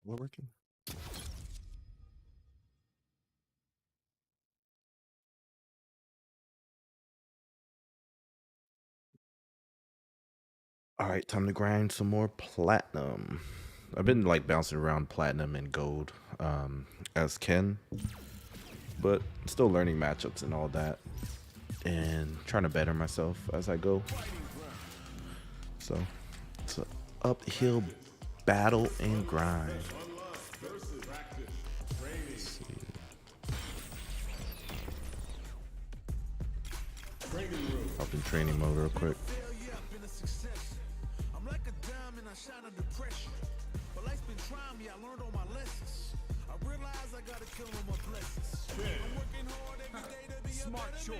We're working. All right, time to grind some more platinum. I've been like bouncing around platinum and gold as Ken, but still learning matchups and all that, and trying to better myself as I go. So it's an uphill battle and grind. Let's see. Hop in training mode real quick. Smart choice.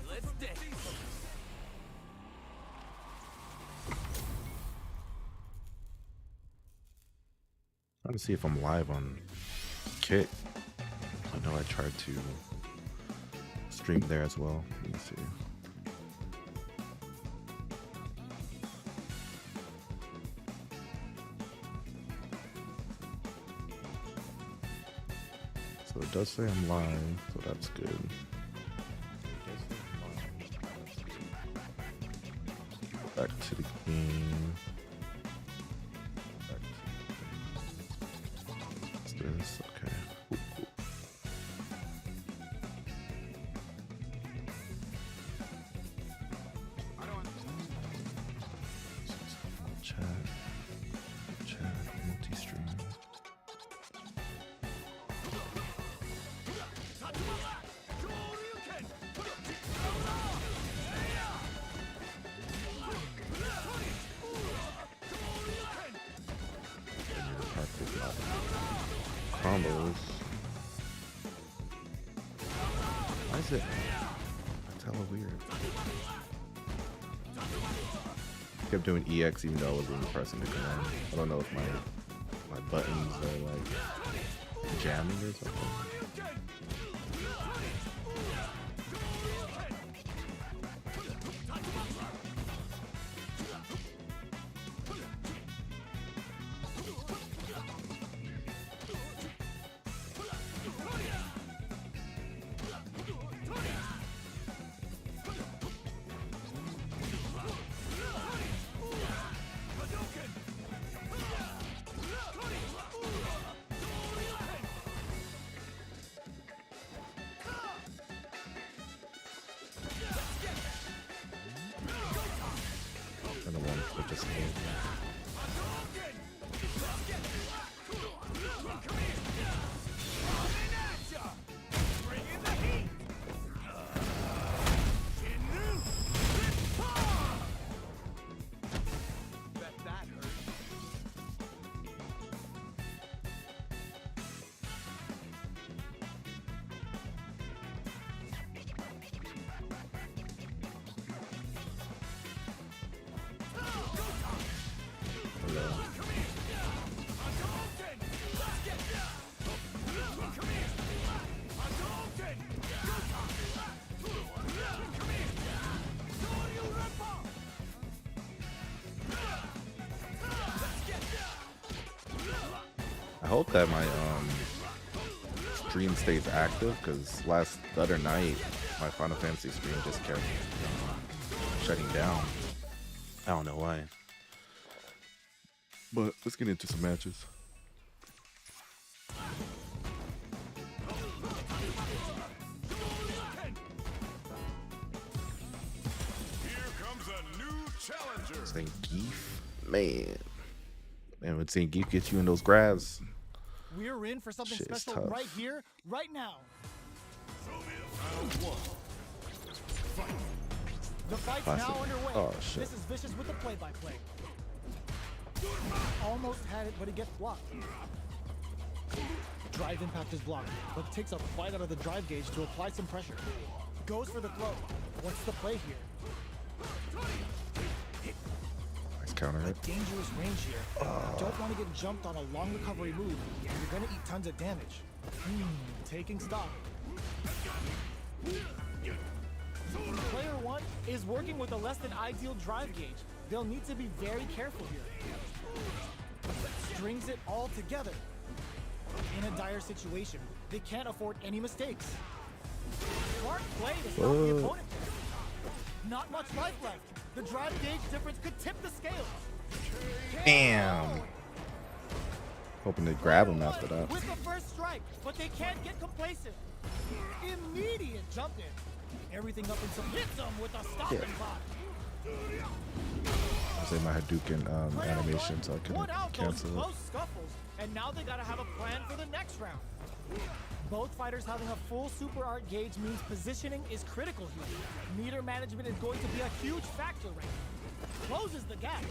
Let's dance. Trying to see if I'm live on Kick. I know I tried to stream there as well. Let me see. So it does say I'm live, so that's good. Back to the game. What's this? Okay. Cool. Chat, multi-stream. Combos. Why is it? That's hella weird. Kept doing EX even though I wasn't pressing the command. I don't know if my buttons are like jamming or something. I don't want to flip this game. I hope that my stream stays active because the other night my Final Fantasy stream just kept shutting down. I don't know why. But let's get into some matches. St. Geef, man, when St. Geef gets you in those grabs, We're in for something shit is special tough. right here, right now. The fight's Classic. now underway. Oh, shit. This is Vicious with the play-by-play. Almost had it, but he gets blocked. Drive impact is blocked, but takes a bite out of the drive gauge to apply some pressure. Goes for the throw. What's the play here? Nice counter hit. Dangerous range here. Don't want to get jumped on a long recovery move. You're gonna eat tons of damage. Taking stock. Player one is working with a less than ideal drive gauge. They'll need to be very careful here. Strings it all together. In a dire situation, they can't afford any mistakes. Smart play to stop the opponent. Not much life left. The drive gauge difference could tip the scales. Damn. Hoping to grab him after that. With the first strike, but they can't get complacent. Immediate jump in. Everything up and some hits them with a stopping block. I say my Hadouken animation so I Put can out those cancel it. close scuffles, and now they gotta have a plan for the next round. Both fighters having a full super art gauge means positioning is critical here. Meter management is going to be a huge factor right now. Closes the gap.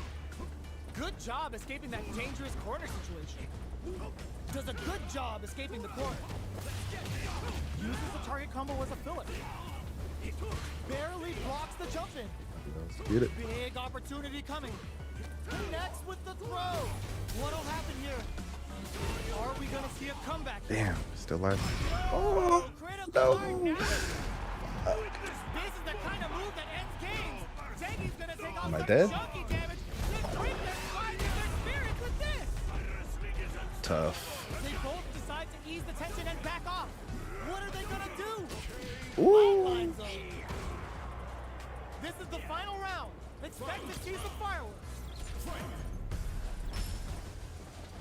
Good job escaping that dangerous corner situation. Does a good job escaping the corner. Uses the target combo as a filler. Barely blocks the jump in. Let's get it. Big opportunity coming. Connects with the throw. What'll happen here? Are we gonna see a comeback? Damn, still alive. Oh, critical no. hard damage. This is the kind of move that ends games. Zengi's gonna take off Am I some dead? chunky damage. Let's bring their fight and their spirit with this. Tough. They both decide to ease the tension and back off. What are they gonna do? Ooh. Line zone. This is the final round. Expect to see some fireworks.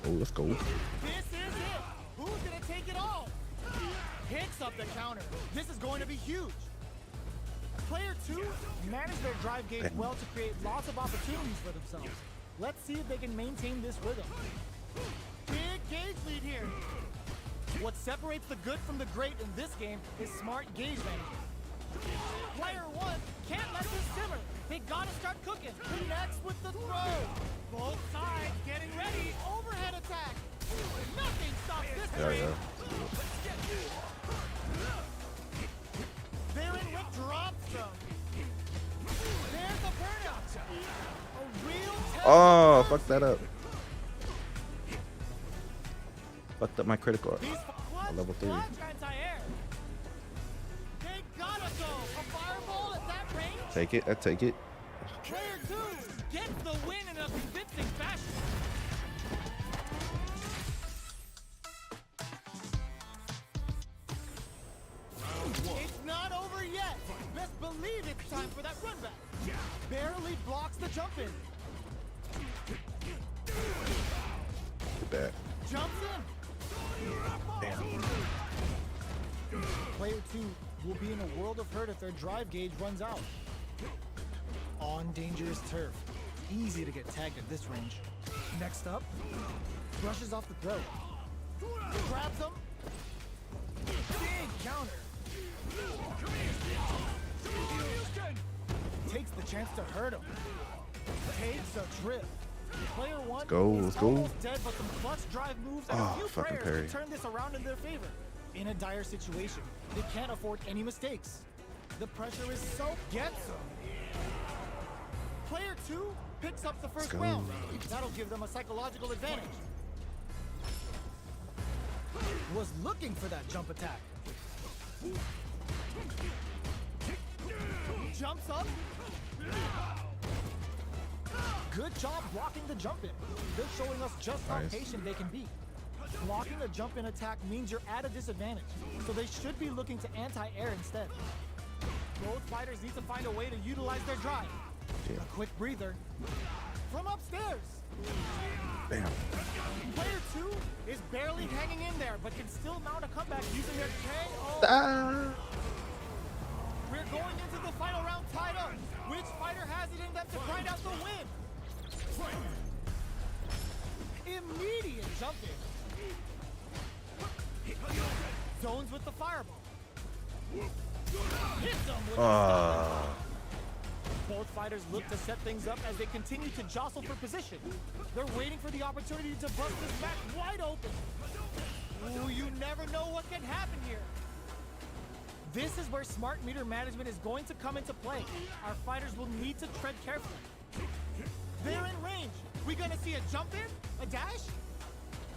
Oh, let's go. This is it. Who's gonna take it all? Picks up the counter. This is going to be huge. Player 2 managed their drive gauge well to create lots of opportunities for themselves. Let's see if they can maintain this rhythm. Big gauge lead here. What separates the good from the great in this game is smart gauge management. Player 1 can't let this simmer. They gotta start cooking. Connects with the throw. Both sides getting ready. Overhead attack. Nothing stops this train. Therein drops them. There's a burnout. A real test. Oh, fuck that up. Fucked up my critical. These Level 3. anti-air. They gotta go. A fireball at that range. Take it. I take it. Player 2 gets the win in a convincing fashion. It's not over yet. Best believe it's time for that run back. Barely blocks the jump in. Get that. Jumps in. Damn. Player 2 will be in a world of hurt if their drive gauge runs out. On dangerous turf. Easy to get tagged at this range. Next up, brushes off the throat. Grabs him. Big counter. Takes the chance to hurt him. Takes a trip. Player 1 go, is let's go. almost dead, but some clutch drive moves and Oh, a few fucking prayers parry. to turn this around in their favor. In a dire situation, they can't afford any mistakes. The pressure is so gets them. Player 2 picks up the first go. round. That'll give them a psychological advantage. Was looking for that jump attack. Jumps up. Good job blocking the jump in. They're showing us just how Nice. patient they can be. Blocking a jump in attack means you're at a disadvantage, so they should be looking to anti-air instead. Both fighters need to find a way to utilize their drive. Yeah. A quick breather. From upstairs. Damn. Player 2 is barely hanging in there, but can still mount a comeback using their KO. Ah. We're going into the final round tied up. Which fighter has it in them to grind out the win? Immediate jump in. Zones with the fireball. Hits them with the Both fighters look to set things up as they continue to jostle for position. They're waiting for the opportunity to bust this match wide open. Ooh, you never know what can happen here. This is where smart meter management is going to come into play. Our fighters will need to tread carefully. They're in range. We gonna see a jump in? A dash?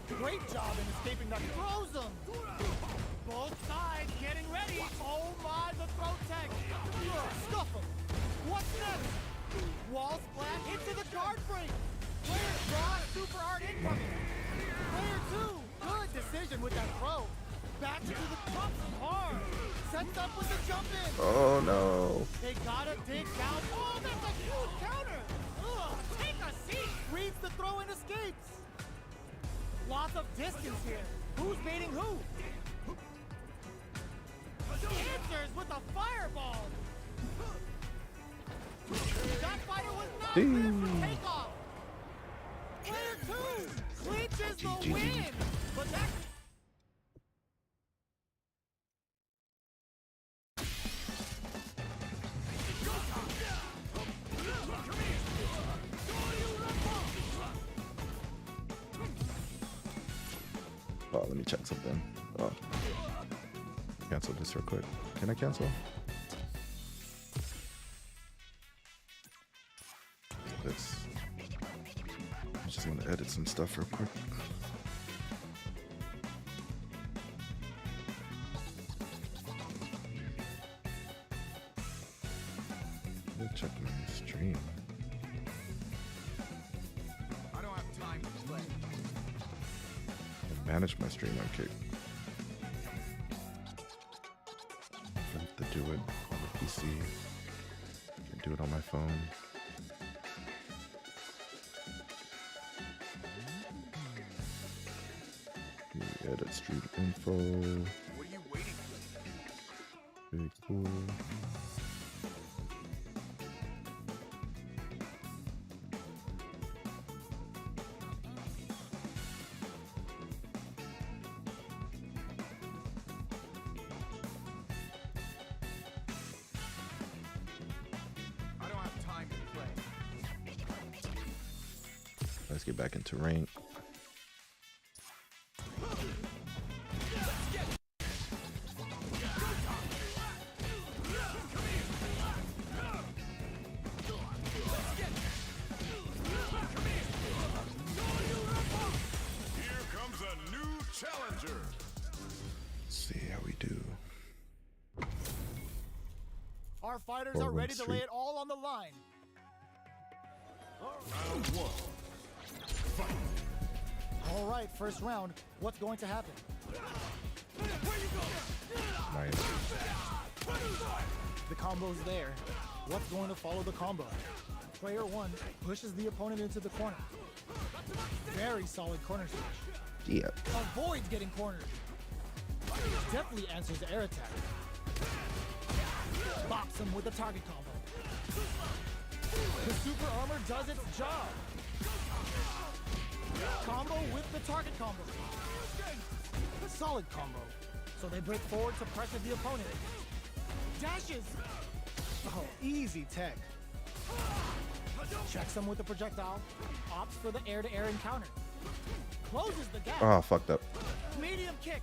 Great job in escaping that throw zone. Both sides getting ready. Oh my, the throw tag. Stuff him. What's next? Wall splat into the guard break. Player draw to precision with that throw. Back into the drops hard. Sets up with the jump in. Oh no. They gotta dig down. Oh, that's a huge counter. Ugh, take a seat. Reads the throw and escapes. Lots of distance here. Who's baiting who? Answers with a fireball. That fighter was not clear for takeoff. Player 2 clinches the win. But that... Oh, let me check something. Oh. Cancel this real quick. Can I cancel? This. I just want to edit some stuff real quick. Go check my stream. I don't have time to play. Manage my stream on Kick. I have to do it on the PC. I can do it on my phone. Edit stream info. What are you waiting for? Very cool. I don't have time to play. Let's get back into rank. Our fighters are ready to lay it all on the line. Round 1. Fight. All right, first round. What's going to happen? Nice. The combo's there. What's going to follow the combo? Player 1 pushes the opponent into the corner. Very solid corner switch. Yeah. Avoids getting cornered. Definitely answers the air attack. Bops him with the target combo. The super armor does its job. Combo with the target combo. Solid combo. So they break forward to pressure the opponent. Dashes. Oh, easy tech. Checks him with the projectile. Opts for the air-to-air encounter. Closes the gap. Oh, fucked up. Medium kick.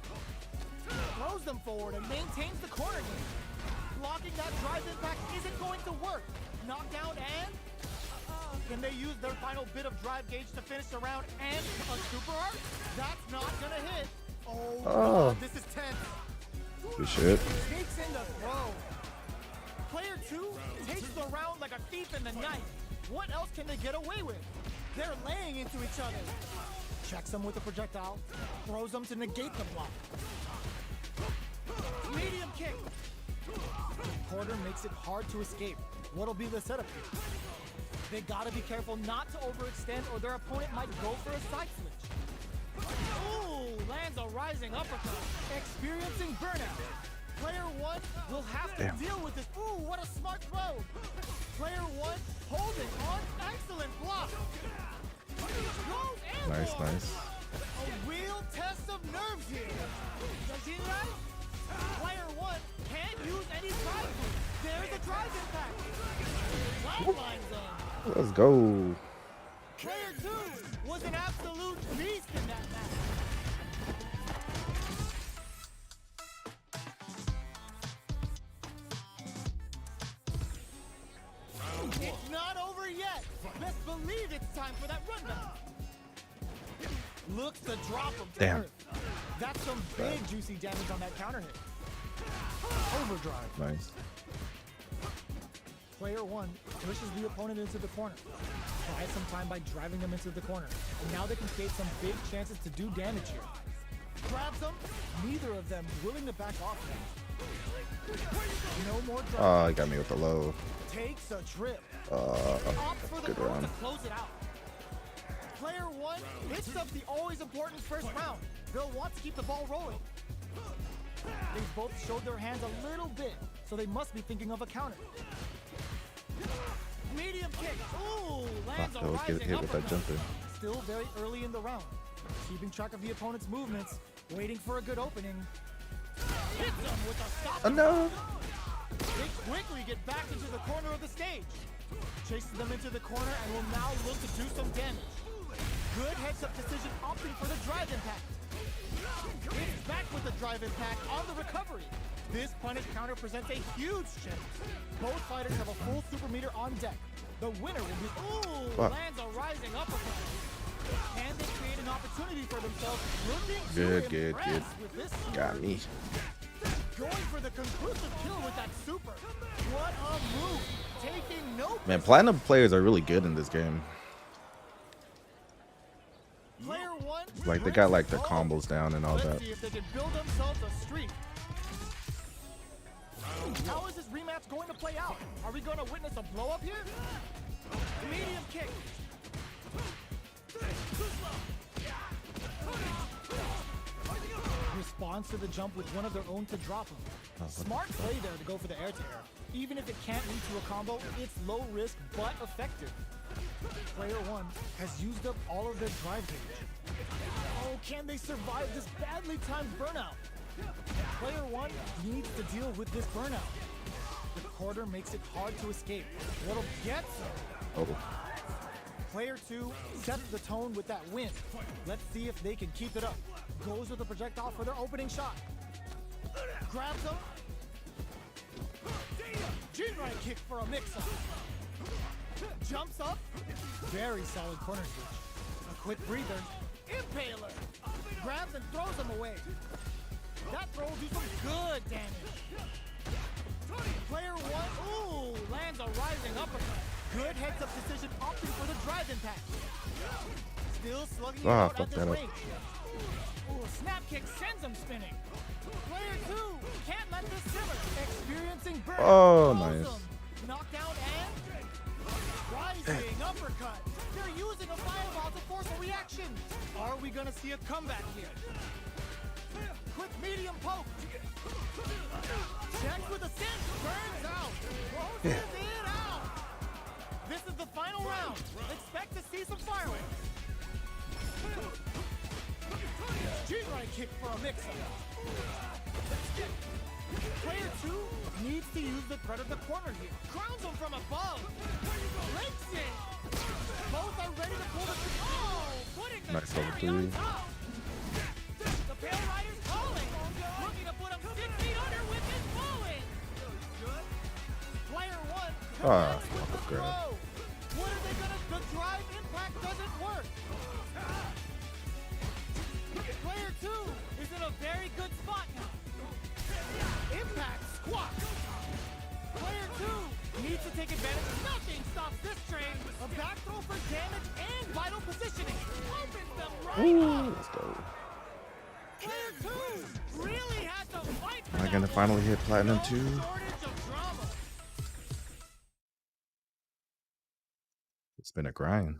Throws them forward and maintains the corner game. Blocking that drive impact isn't going to work. Knockdown and... can they use their final bit of drive gauge to finish the round and a super art? That's not gonna hit. Oh, God, this is tense. Good shit. Takes in the throw. Player 2 takes the round like a thief in the night. What else can they get away with? They're laying into each other. Checks them with a projectile. Throws them to negate the block. Medium kick. Porter makes it hard to escape. What'll be the setup here? They gotta be careful not to overextend or their opponent might go for a side switch. Ooh, lands a rising uppercut. Experiencing burnout. Player 1 will have to deal with this. Ooh, what a smart throw. Player 1 holding on. Excellent block. Nice, nice. A real test of nerves here. Does he right? Player 1 can't use any drive boost. There's a drive impact. Sideline zone. Let's go. Player 2 was an absolute beast in that match. It's not over yet. Best believe it's time for that rundown. Looks to drop him to earth. That's some big juicy damage on that counter hit. Overdrive. Nice. Player 1 pushes the opponent into the corner. Buys some time by driving them into the corner. And now they can create some big chances to do damage here. Grabs them. Neither of them willing to back off now. No more drive. Oh, he got me with the low. Takes a trip. Opts for the good throw round. to close it out. Player one picks up the always important first round. They'll want to keep the ball rolling. They've both showed their hands a little bit, so they must be thinking of a counter. Medium kick. Ooh, lands Fuck, a that was rising hit with that uppercut. jumper. Still very early in the round. Keeping track of the opponent's movements, waiting for a good opening. Hits them with a stop. Oh no! They quickly get back into the corner of the stage. Chases them into the corner and will now look to do some damage. Good heads-up decision, opting for the drive impact. It's back with the drive impact on the recovery. This punish counter presents a huge chance. Both fighters have a full super meter on deck. The winner will be... Ooh, Fuck. lands a rising uppercut. Can they create an opportunity for themselves? Looking Good, to good, impress good. with this Got me. Going for the conclusive kill with that super. What a move. Taking no... Man, Platinum players are really good in this game. Player one. Like, they got like the combos down and all Let's that. see if they can build themselves a streak. How is this rematch going to play out? Are we going to witness a blow up here? Medium kick. Responds to the jump with one of their own to drop him. Smart play there to go for the air to air. Even if it can't lead to a combo, it's low risk but effective. Player one has used up all of their drive gauge. Oh, can they survive this badly timed burnout? Player one needs to deal with this burnout. The quarter makes it hard to escape. What'll get them? Oh, Player two sets the tone with that win. Let's see if they can keep it up. Goes with a projectile for their opening shot. Grabs them. Jinrai kick for a mix-up. Jumps up. Very solid corner switch. A quick breather. Impaler. Grabs and throws him away. That throw will do some good damage. Player one, ooh, lands a rising uppercut. Good heads-up decision, opting for the drive impact. Still slugging it out fuck at this that up. range. Ooh, snap kick sends him spinning. Player two, can't let this simmer. Experiencing burn. Oh, Throws nice. him. Knockdown and rising uppercut. They're using a fireball to force a reaction. Are we gonna see a comeback here? Quick medium poke. Checks with a cinch. Burns out. Closes it out. This is the final round. Expect to see some fireworks. Jinrai kick for a mix-up. Player two needs to use the threat of the corner here. Crowns him from above. Links it. Both are ready to pull the... Oh! Putting the Nice level cherry on three. top. The Pale Rider's calling. Looking to put him 6 feet under with his bullet. Player one Ah, connects with the fuck, grab. throw. What are they gonna... The drive impact doesn't work. Player two is in a very good spot now. Impact squat. Player two needs to take advantage. Nothing stops this train. A back throw for damage and vital positioning. Opens them right ooh, up. let's go. Player two really had to fight for Am I that gonna one. finally hit Platinum No 2? shortage of drama. It's been a grind.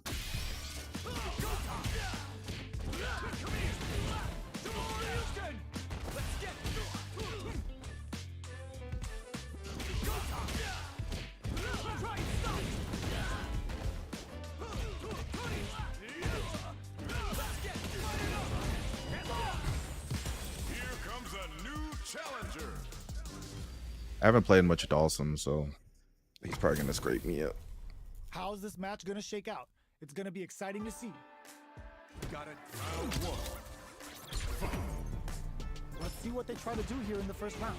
Here comes a new challenger. I haven't played much Dawson, so he's probably gonna scrape me up. How's this match gonna shake out? It's gonna be exciting to see. Got it. Round one. Let's see what they try to do here in the first round.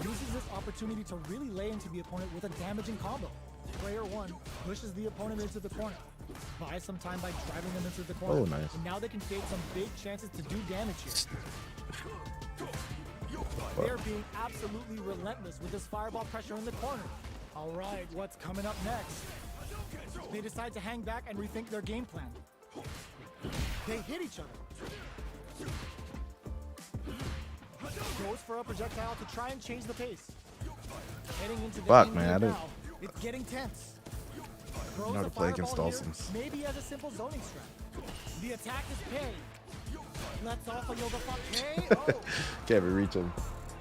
Uses this opportunity to really lay into the opponent with a damaging combo. Player one pushes the opponent into the corner. Buys some time by driving them into the corner. Oh, nice. And now they can create some big chances to do damage here. They're being absolutely relentless with this fireball pressure in the corner. All right, what's coming up next? They decide to hang back and rethink their game plan. They hit each other. Goes for a projectile to try and change the pace. Heading into the Fuck, game man, I here don't- now. It's getting tense. Throws know how a to play against fireball here, Dawson's. maybe as a simple zoning strat. The attack is paid. Let's off a yoga fuck. Hey, oh. Can't even reach him.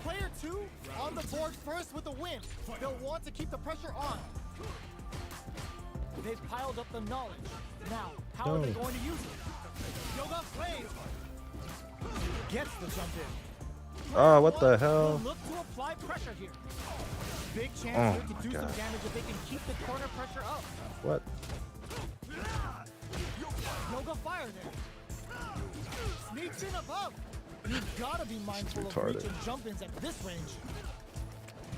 Player 2 on the board first with a win. They'll want to keep the pressure on. They've piled up the knowledge. Now, how are they No. going to use it? Yoga Flame gets the jump in. Oh, what the One hell? will look to apply pressure here. Big chance Oh here my to do some God. damage if they can keep the corner pressure up. What? Yoga fire there. Sneaks in above. You've got to be mindful of retarded. reach and jump-ins at this range.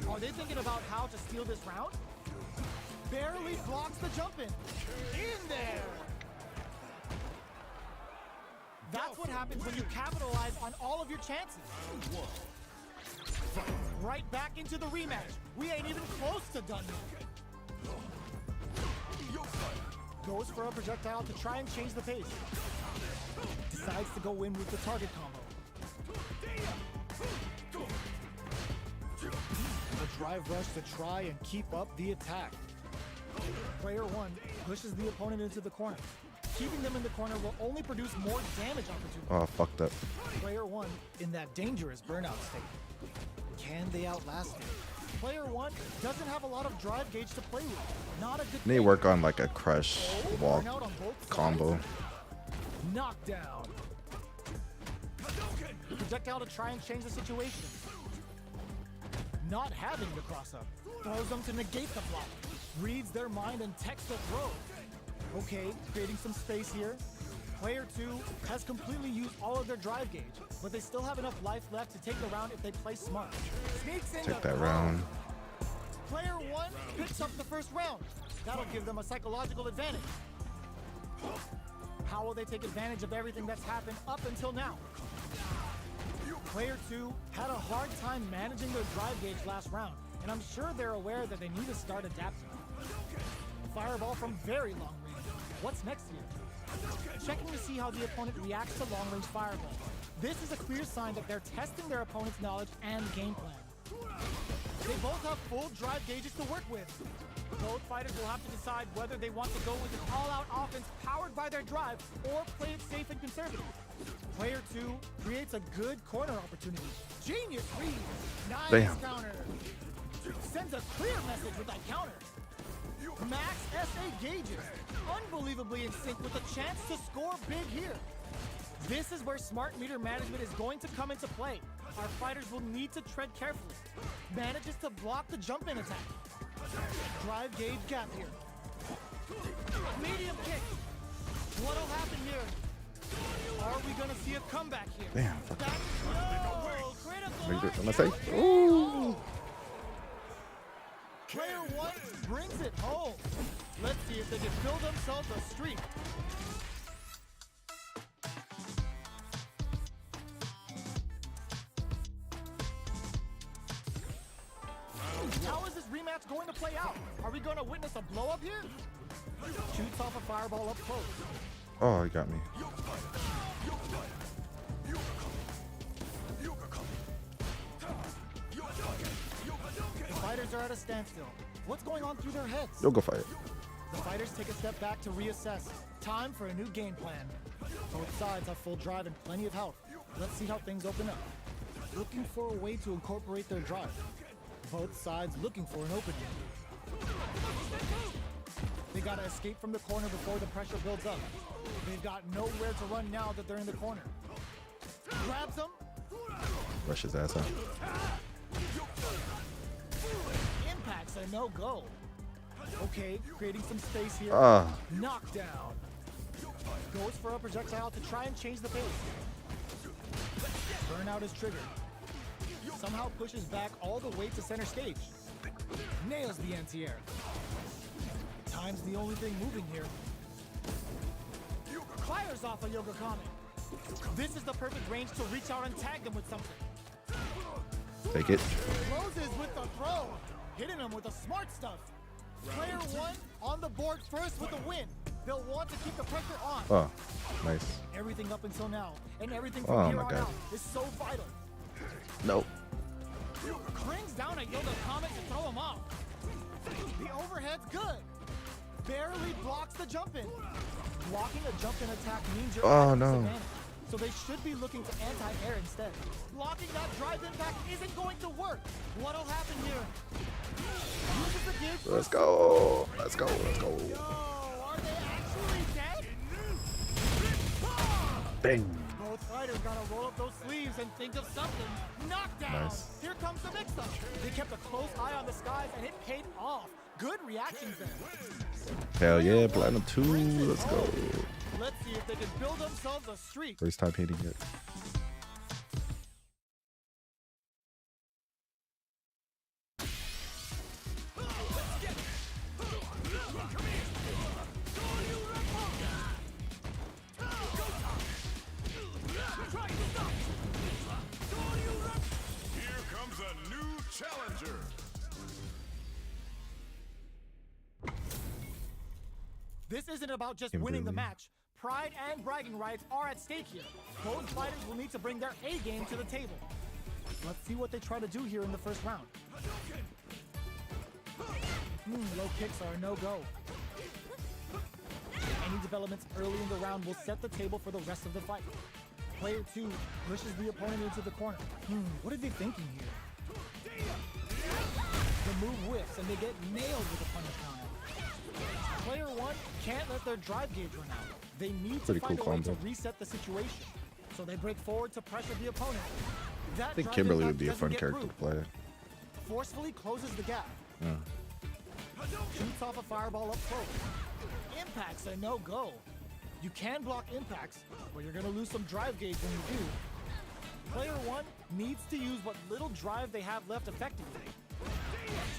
Are they thinking about how to steal this round? Barely blocks the jump-in. In there. That's what happens when you capitalize on all of your chances. Right back into the rematch. We ain't even close to done yet. Goes for a projectile to try and change the pace. Decides to go in with the target combo. The drive rush to try and keep up the attack. Player 1 pushes the opponent into the corner. Keeping them in the corner will only produce more damage opportunities. Oh, fucked up. Player 1 in that dangerous burnout state. Can they outlast it? Player 1 doesn't have a lot of drive gauge to play with. Not a good Need to thing. work on like a crush walk Burnout on both combo. sides. Knockdown. Projectile to try and change the situation. Not having the cross up. Throws them to negate the block. Reads their mind and techs the throw. Okay, creating some space here. Player 2 has completely used all of their drive gauge, but they still have enough life left to take the round if they play smart. Sneaks in Take the that throw. round. Player 1 picks up the first round. That'll give them a psychological advantage. How will they take advantage of everything that's happened up until now? Player 2 had a hard time managing their drive gauge last round, and I'm sure they're aware that they need to start adapting. Fireball from very long range. What's next here? Checking to see how the opponent reacts to long-range fireball. This is a clear sign that they're testing their opponent's knowledge and game plan. They both have full drive gauges to work with. Both fighters will have to decide whether they want to go with an all-out offense powered by their drive or play it safe and conservative. Player 2 creates a good corner opportunity. Genius read. Nice Damn. counter. Sends a clear message with that counter. Max SA gauges. Unbelievably in sync with a chance to score big here. This is where smart meter management is going to come into play. Our fighters will need to tread carefully. Manages to block the jump-in attack. Drive gauge gap here. Medium kick. What'll happen here? Are we gonna see a comeback here? Damn, fuck. That's no critical. Make it- on am I safe? here. Ooh. Player 1 brings it home. Let's see if they can build themselves a streak. How is this rematch going to play out? Are we going to witness a blow up here? Shoots off a fireball up close. Oh, he got me. The fighters are at a standstill. What's going on through their heads? Yoga fight. The fighters take a step back to reassess. Time for a new game plan. Both sides have full drive and plenty of health. Let's see how things open up. Looking for a way to incorporate their drive. Both sides looking for an opening. They gotta escape from the corner before the pressure builds up. They've got nowhere to run now that they're in the corner. Grabs him. Rush his ass out. Impact's a no-go. Okay, creating some space here. Ah. Knockdown. Goes for a projectile to try and change the pace. Burnout is triggered. Somehow pushes back all the way to center stage. Nails the anti-air. Time's the only thing moving here. Fires off a Yoga Kame. This is the perfect range to reach out and tag them with something. Take it. Closes with the throw. Hitting him with the smart stuff. Player 1 on the board first with a win. They'll want to keep the pressure on. Oh, nice. Everything up until now, and everything Oh from here my on God. out is so vital. Nope. Brings down a Yoda Comet to throw him off. The overhead's good. Barely blocks the jump in. Blocking a jump in attack means you're Oh, at a no. disadvantage. So they should be looking to anti-air instead. Blocking that drive impact isn't going to work. What'll happen here? Uses the gauge for Let's go. Let's go. Let's go. Yo, are they actually dead? Bang. Both fighters gotta roll up those sleeves and think of something. Knockdown! Nice. Here comes the mix-up. They kept a close eye on the skies and it paid off. Good reactions there. Hell yeah, Platinum 2. Let's go. Let's see if they can build themselves a streak. First time hitting it. Here comes a new challenger. This isn't about just winning the Kimberly. match. Pride and bragging rights are at stake here. Both fighters will need to bring their A game to the table. Let's see what they try to do here in the first round. Low kicks are a no-go. Any developments early in the round will set the table for the rest of the fight. Player 2 pushes the opponent into the corner. What are they thinking here? The move whiffs and they get nailed with a punish counter. Player 1 can't let their drive gauge run out. They need to Pretty find cool a way to combo. reset the situation. So they break forward to pressure the opponent. That I think drive Kimberly impact would be a doesn't fun get character through. to play. Forcefully closes the gap. Shoots off a fireball up close. Impacts are no-go. You can block impacts, but you're gonna lose some drive gauge when you do. Player 1 needs to use what little drive they have left effectively.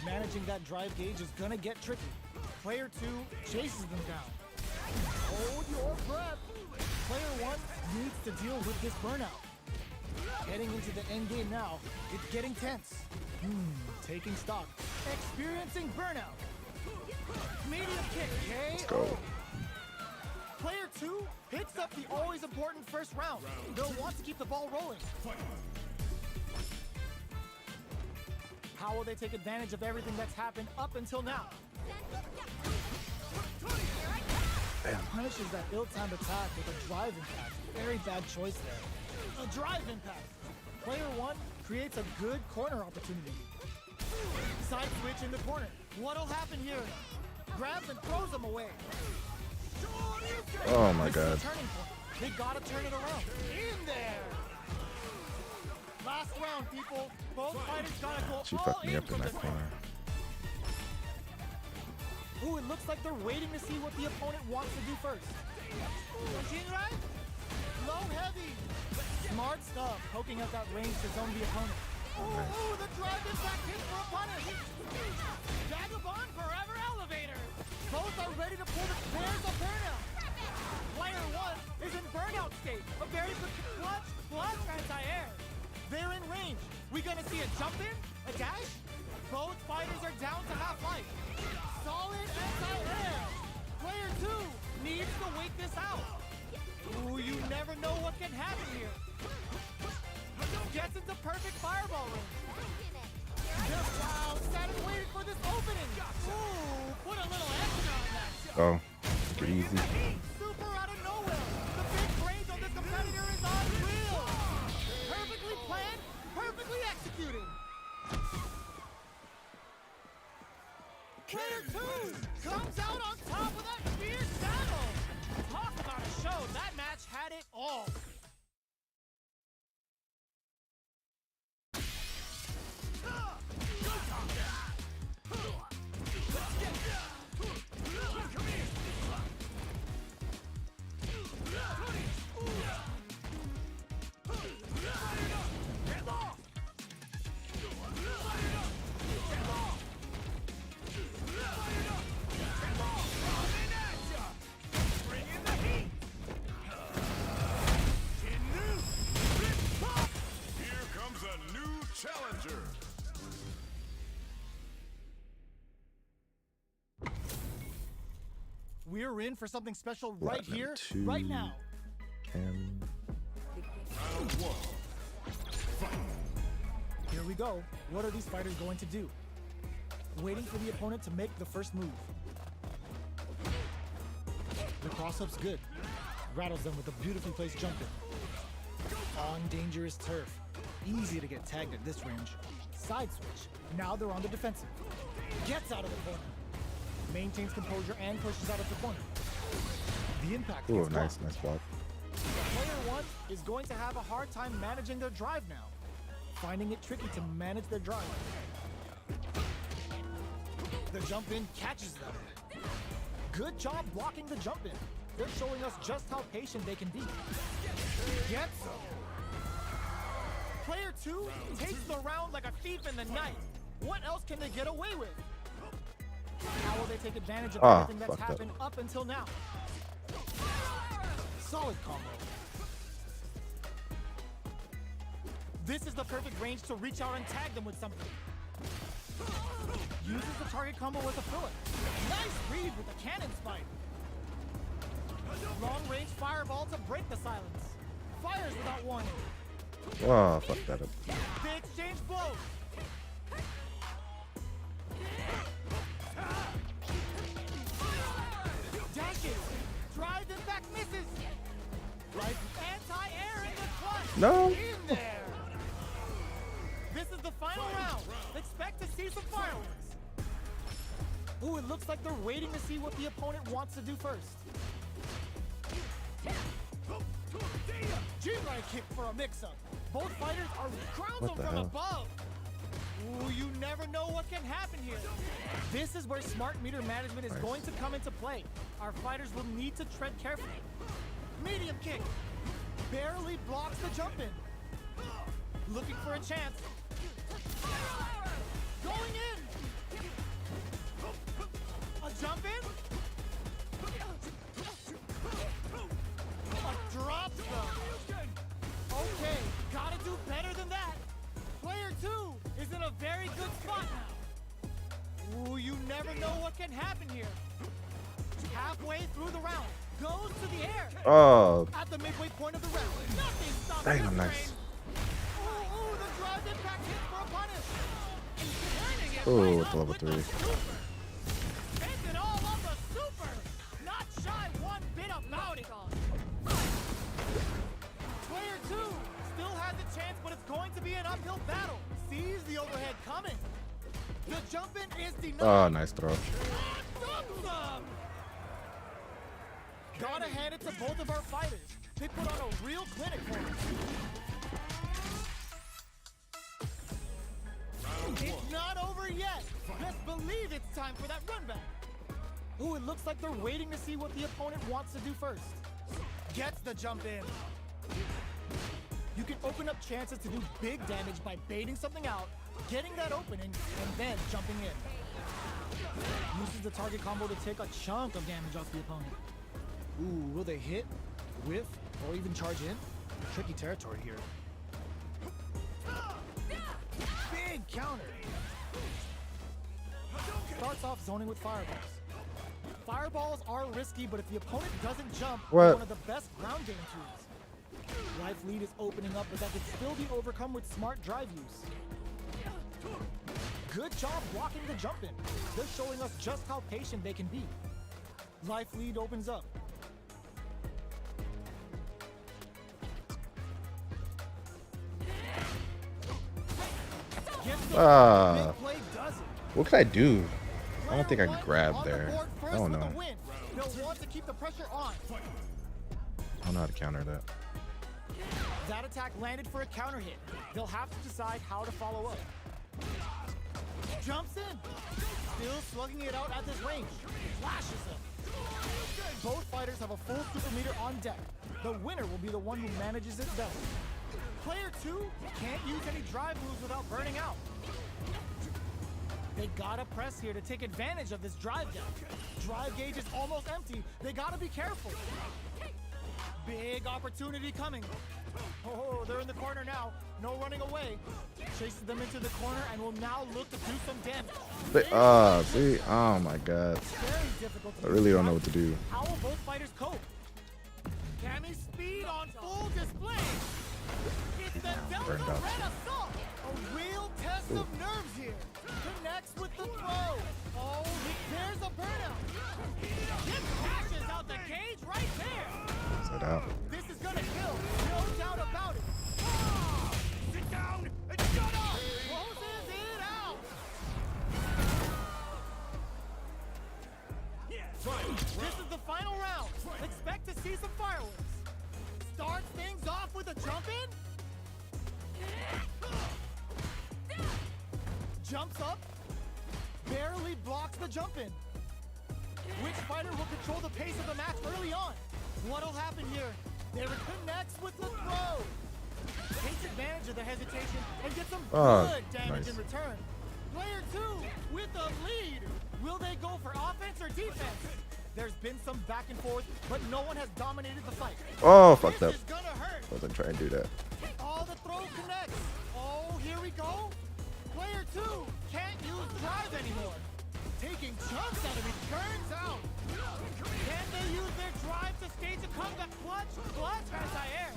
Managing that drive gauge is gonna get tricky. Player 2 chases them down. Hold your breath. Player 1 needs to deal with this burnout. Heading into the end game now, it's getting tense. Taking stock. Experiencing burnout. Medium kick, Let's go. Player 2 picks up the always important first round. They'll want to keep the ball rolling. How will they take advantage of everything that's happened up until now? Punishes that ill-timed attack with a drive impact. Very bad choice there. A drive impact. Player 1 creates a good corner opportunity. Side switch in the corner. What'll happen here? Grabs and throws him away. Oh my This is a god. turning point. They gotta turn it around. In there. Last round, people. Both fighters gotta go She all fucked me in up in from that this corner. Ooh, it looks like they're waiting to see what the opponent wants to do first. Shinrai? Low heavy. Smart stuff, poking out that range to zone the opponent. Ooh, the drive impact hit for a punish. Vagabond forever elevator. Both are ready to pull the there's a burnout. Player 1 is in burnout state. A very good clutch anti-air. They're in range. We gonna see a jump in? A dash? Both fighters are down to half life. Solid anti-air. Player 2 needs to wait this out. Ooh, you never know what can happen here. Gets into perfect fireball range. Wow, sat and waited for this opening. Ooh, put a little extra on that. Oh, take it easy. Super out of nowhere. The big brains on this competitor is unreal. Perfectly planned, perfectly executed. Player 2 comes out on top of that fierce battle. Talk about a show. That match had it all. Here comes a new challenger. We're in for something special right Platinum here, 2. right now. And Round 1. Fight. we go. What are these fighters going to do? Waiting for the opponent to make the first move. The cross-up's good. Rattles them with a beautifully placed jump in. On dangerous turf. Easy to get tagged at this range. Side switch. Now they're on the defensive. Gets out of the corner. Maintains composure and pushes out of the corner. The impact Ooh, gets nice blocked. block. Player 1 is going to have a hard time managing their drive now. Finding it tricky to manage their drive. The jump in catches them. Good job blocking the jump in. They're showing us just how patient they can be. Gets them. Player 2 takes the round like a thief in the night. What else can they get away with? How will they take advantage of everything that's happened up until now? Solid combo. This is the perfect range to reach out and tag them with something. Uses the target combo with a fill-up. Nice read with the cannon spike. Long range fireball to break the silence. Fires without warning. Oh, fuck that up. They exchange blows. Dashes. Drive impact misses. Right anti-air in the clutch. No. In there. This is the final round. Expect to see some fireworks. Ooh, it looks like they're waiting to see what the opponent wants to do first. G-line kick for a mix-up. Both fighters are grounds What them the from hell? above. Ooh, you never know what can happen here. This is where smart meter management is going to come into play. Our fighters will need to tread carefully. Medium kick. Barely blocks the jump in. Looking for a chance. Going in. A jump in. Drops them. Okay, gotta do better than that. Player 2 is in a very good spot now. Ooh, you never know what can happen here. Halfway through the round, goes to the air. Oh, At the midway point of the round, nothing stops damn, this nice. train. Ooh, the drive impact hit for a punish. Turning it Ooh, right it's up level with the 3. super. Spends it all on the super. Not shy one bit about it. Player 2 still has a chance, but it's going to be an uphill battle. Sees the overhead coming. The jump in is denied. Oh, nice throw. Dumps them. Gotta hand it to both of our fighters. They put on a real clinic for us. It's not over yet. Best believe it's time for that run back. Ooh, it looks like they're waiting to see what the opponent wants to do first. Gets the jump in. You can open up chances to do big damage by baiting something out, getting that opening, and then jumping in. Uses the target combo to take a chunk of damage off the opponent. Ooh, will they hit, whiff, or even charge in? Tricky territory here. Big counter. Starts off zoning with fireballs. Fireballs are risky, but if the opponent doesn't jump, What? they're one of the best ground game tools. Life lead is opening up, but that could still be overcome with smart drive use. Good job blocking the jump in. They're showing us just how patient they can be. Life lead opens up. Gets the big play does it. What could I do? I don't think I Player can grab one on the there. board I first don't with know. a win. They'll want to keep the pressure on. I don't know how to counter that. That attack landed for a counter hit. They'll have to decide how to follow up. Jumps in. Still slugging it out at this range. Flashes him. Both fighters have a full super meter on deck. The winner will be the one who manages it best. Player 2 can't use any drive moves without burning out. They gotta press here to take advantage of this drive gap. Drive gauge is almost empty. They gotta be careful. Big opportunity coming. Oh, they're in the corner now. No running away. Chases them into the corner and will now look to do some damage. But, see? Oh my god. Very difficult to I really don't know what to do. How will both fighters cope? Cammy's speed on full display. It's Burned out. A real test of nerves here. Connects with the throw. Oh, there's a burnout. This crashes out the cage right there. Set out. This is gonna kill. No doubt about it. Ah, sit down and shut up. Closes it out. This is the final round. Expect to see some fireworks. Starts things off with a jump in. Jumps up. Barely blocks the jump in. Which fighter will control the pace of the match early on? What'll happen here? There connects with the throw. Takes advantage of the hesitation and gets some good damage nice. in return. Player 2 with the lead. Will they go for offense or defense? There's been some back and forth, but no one has dominated the fight. Oh, fucked up. This is gonna hurt. Wasn't trying to do that. Oh, the throw connects. Oh, here we go. Player 2 can't use drive anymore. Taking chunks out of it, turns out. Can they use their drive to stage a comeback? Clutch, anti-air.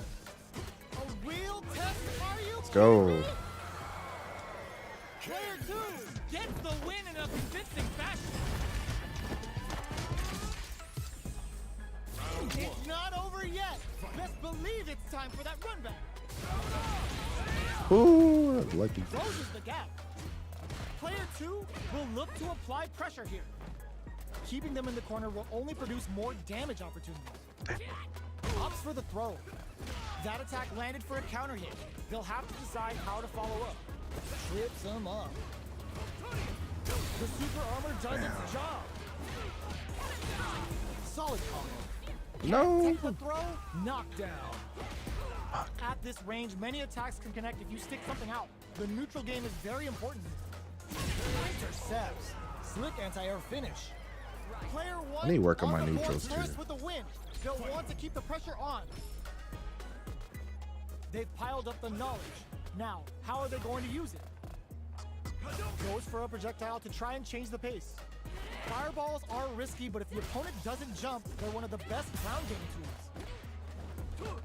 A real test, are you? Let's go. Player 2 gets the win in a convincing fashion. It's not over yet. Best believe it's time for that run back. Ooh, that's lucky. Closes the gap. Player 2 will look to apply pressure here. Keeping them in the corner will only produce more damage opportunities. Opts for the throw. That attack landed for a counter hit. They'll have to decide how to follow up. Trips him up. The super armor does its job. Solid combo. No. Take the throw, knockdown. At this range, many attacks can connect if you stick something out. The neutral game is very important. Intercepts. Slick anti-air finish. Player 1 I need to work on my the board neutrals, too. first with the win. They'll want to keep the pressure on. They've piled up the knowledge. Now, how are they going to use it? Goes for a projectile to try and change the pace. Fireballs are risky, but if the opponent doesn't jump, they're one of the best ground game tools.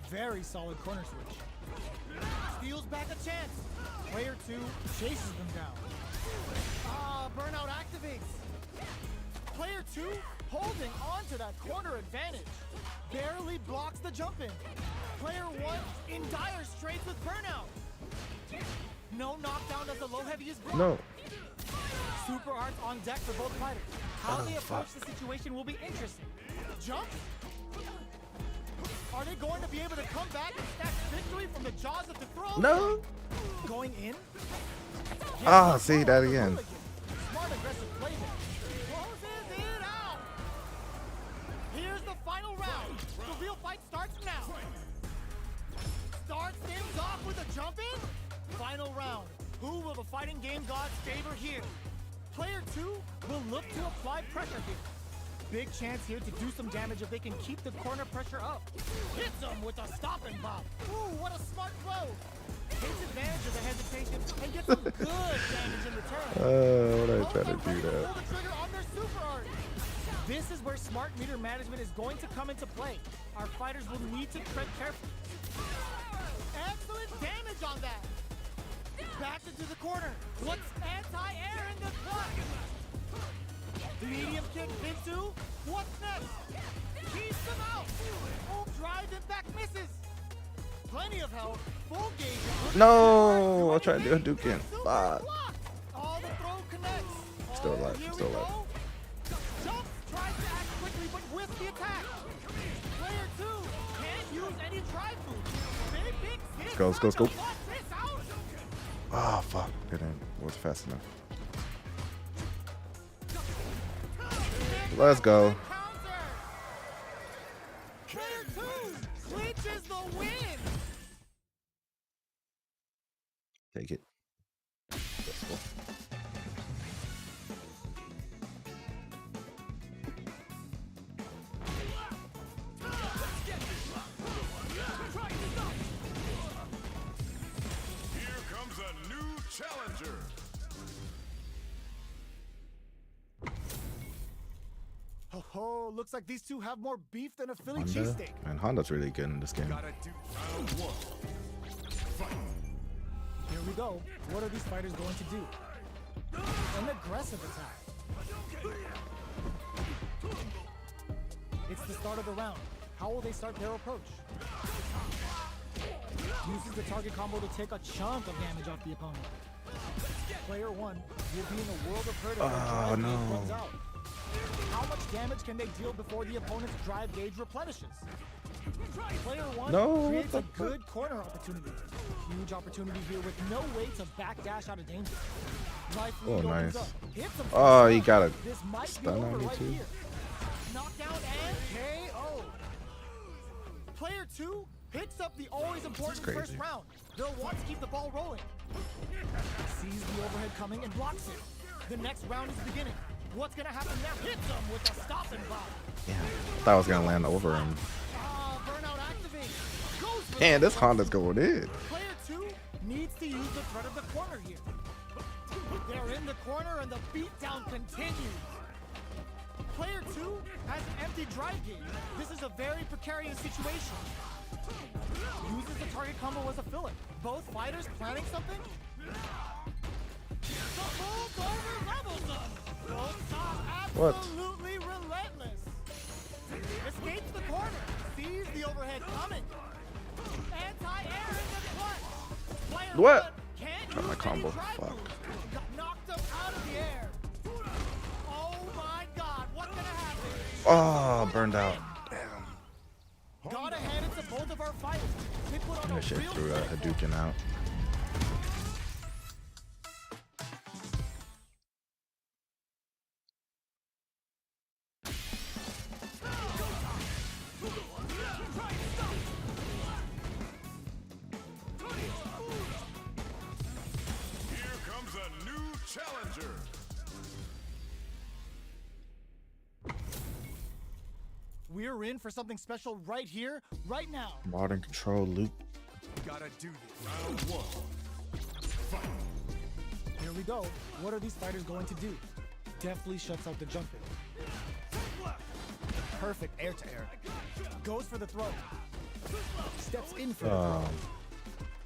Very solid corner switch. Steals back a chance. Player 2 chases them down. Burnout activates. Player 2 holding on to that corner advantage. Barely blocks the jump in. Player 1 in dire straits with burnout. No knockdown as the low heavy is blocked. No. Super arts on deck for both fighters. How they approach the situation will be interesting. Jump? Are they going to be able to come back and snatch victory from the jaws of the throw? No. Going in? Ah, see that again. Smart aggressive play there. Closes it out. Here's the final round. The real fight starts now. Starts things off with a jump in. Final round. Who will the fighting game gods favor here? Player 2 will look to apply pressure here. Big chance here to do some damage if they can keep the corner pressure up. Hits him with a stop and bop. Ooh, what a smart throw. Takes advantage of the hesitation and gets some good damage in return. What are I Both trying are to do ready that? pull the trigger on their super art. This is where smart meter management is going to come into play. Our fighters will need to tread carefully. Excellent damage on that. Back into the corner. What's anti-air in the clutch? Medium kick into. What's next? Keeps them out. Oh, drive impact misses. Plenty of health. Full gauge. No. I'll try to do a Duke in. Fuck. All the throw connects. Still alive, Here still we alive. go. Jump, tries to act quickly, but with the attack. Player 2 can't use any drive moves. Big hit. Let's go, let's go. Watch this out. Oh, fuck. Didn't. Was fast enough. Let's go. Counter. Player 2 clinches the win. Take it. Let's go. Here comes a new challenger. Oh, looks like these two have more beef than a Philly Honda. cheesesteak. Man, Honda's really good in this game. Gotta do round one. Here we go. What are these fighters going to do? An aggressive attack. It's the start of the round. How will they start their approach? Uses the target combo to take a chunk of damage off the opponent. Player 1 will be in a world of hurt as their drive gauge runs out. How much damage can they deal before the opponent's drive gauge replenishes? Player 1 creates a good corner opportunity. Huge opportunity here with no way to backdash out of danger. Life lead opens up. Hits him. Oh, he got a This might be stun over on me right too. here. Knockdown and KO. Player 2 picks up the always important crazy. first round. They'll want to keep the ball rolling. Sees the overhead coming and blocks it. The next round is beginning. What's gonna happen now? Hits him with a stop and block. Yeah, I thought I was gonna land over him. Burnout activates. Goes for Man, the this Honda's going in. Player 2 needs to use the threat of the corner here. They're in the corner and the beatdown continues. Player 2 has an empty drive gauge. This is a very precarious situation. Uses the target combo as a filler. Both fighters planning something? The holdover levels them. Both are absolutely relentless. Escapes the corner. Sees the overhead coming. Anti-air in the clutch. Player What? 1 can't Got my use combo. any drive Fuck. moves. Got knocked up out of the air. Oh my god, what's gonna happen? Oh, burned out. Damn. Gotta hand it to both of our fighters. They put on a That shit real threw a fight. Hadouken out. Here comes a new challenger. We're in for something special right here, right now. Modern control loop. Gotta do this. Round 1. Here we go. What are these fighters going to do? Deftly shuts out the jump in. Perfect air to air. Goes for the throw. Steps in for the Oh,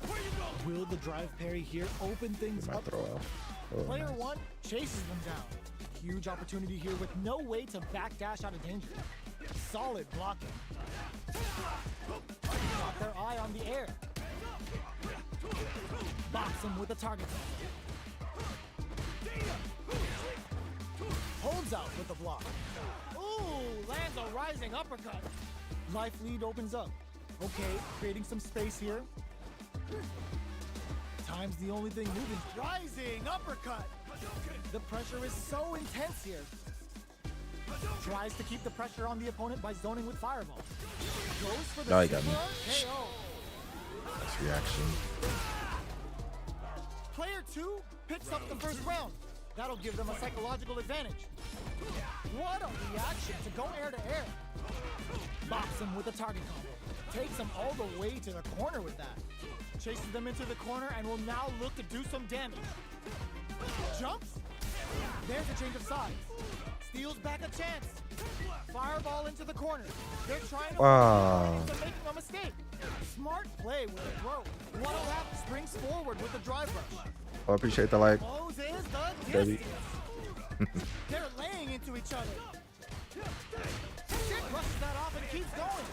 throw. Will the drive parry here open things my up? throw off. Oh, Player nice. 1 chases them down. Huge opportunity here with no way to backdash out of danger. Solid blocking. Got their eye on the air. Box him with a target. Holds out with the block. Ooh, lands a rising uppercut. Life lead opens up. Okay, creating some space here. Time's the only thing moving. Rising uppercut. The pressure is so intense here. Tries to keep the pressure on the opponent by zoning with fireball. Goes for the Oh, he got me. singular KO. Nice reaction. Player 2 picks up the first round. That'll give them a psychological advantage. What a reaction to go air to air. Box him with a target combo. Takes him all the way to the corner with that. Chases them into the corner and will now look to do some damage. Jumps. There's a change of sides. Steals back a chance. Fireball into the corner. They're trying to into making a mistake. Smart play with a throw. What'll happen? Springs forward with the drive rush. I appreciate the like. Closes the Baby. distance. They're laying into each other. Shit brushes that off and keeps going.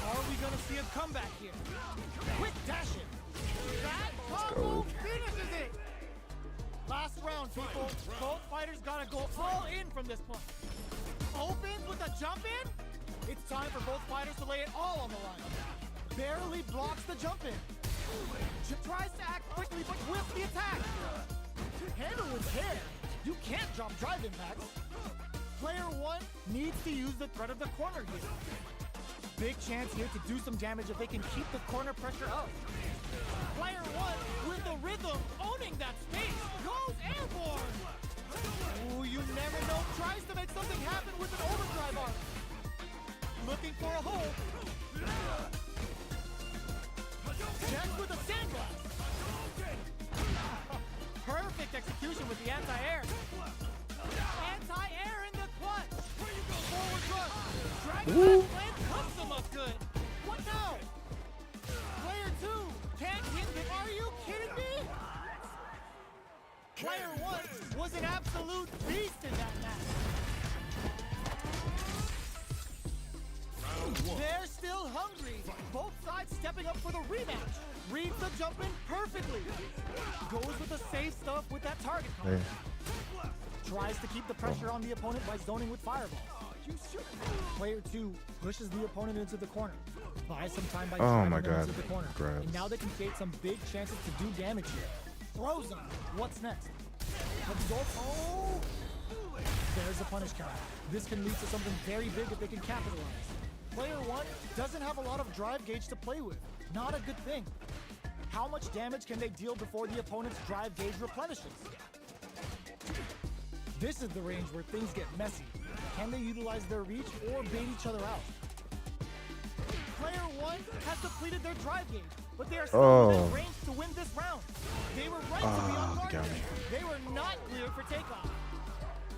Are we gonna see a comeback here? Quick dashing. That combo finishes it. Last round, people. Both fighters gotta go all in from this point. Opens with a jump in. It's time for both fighters to lay it all on the line. Barely blocks the jump in. Tries to act quickly, but whiffs the attack. Handle with care. You can't drop drive impacts. Player 1 needs to use the threat of the corner here. Big chance here to do some damage if they can keep the corner pressure up. Player 1 with the rhythm, owning that space, goes airborne. Ooh, you never know. Tries to make something happen with an overdrive arc. Looking for a hole. Checks with a sandblast. Perfect execution with the anti-air. Anti-air in the clutch. Forward rush. Dragon Blade cuts them up good. What now? Player 2 can't hit him. Are you Player 1 was an absolute beast in that match. They're still hungry. Both sides stepping up for the rematch. Reads the jump in perfectly. Goes with the safe stuff with that target combo. Tries to keep the pressure on the opponent by zoning with Fireball. Player 2 pushes the opponent into the corner. Buys some time by driving them into the corner. And now they can create some big chances to do damage here. Throws them. What's next? Oh! There's a punish counter. This can lead to something very big if they can capitalize. Player 1 doesn't have a lot of drive gauge to play with. Not a good thing. How much damage can they deal before the opponent's drive gauge replenishes? This is the range where things get messy. Can they utilize their reach or bait each other out? Player 1 has depleted their drive gauge, but they are still within range to win this round. They were right to be on guard. They were not cleared for takeoff.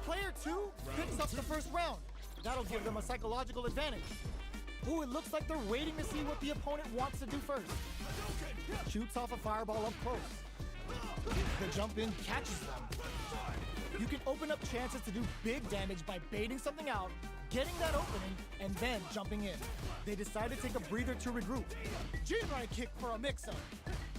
Player 2 picks up the first round. That'll give them a psychological advantage. Ooh, it looks like they're waiting to see what the opponent wants to do first. Shoots off a fireball up close. The jump in catches them. You can open up chances to do big damage by baiting something out, getting that opening, and then jumping in. They decide to take a breather to regroup. Jinrai kick for a mix-up.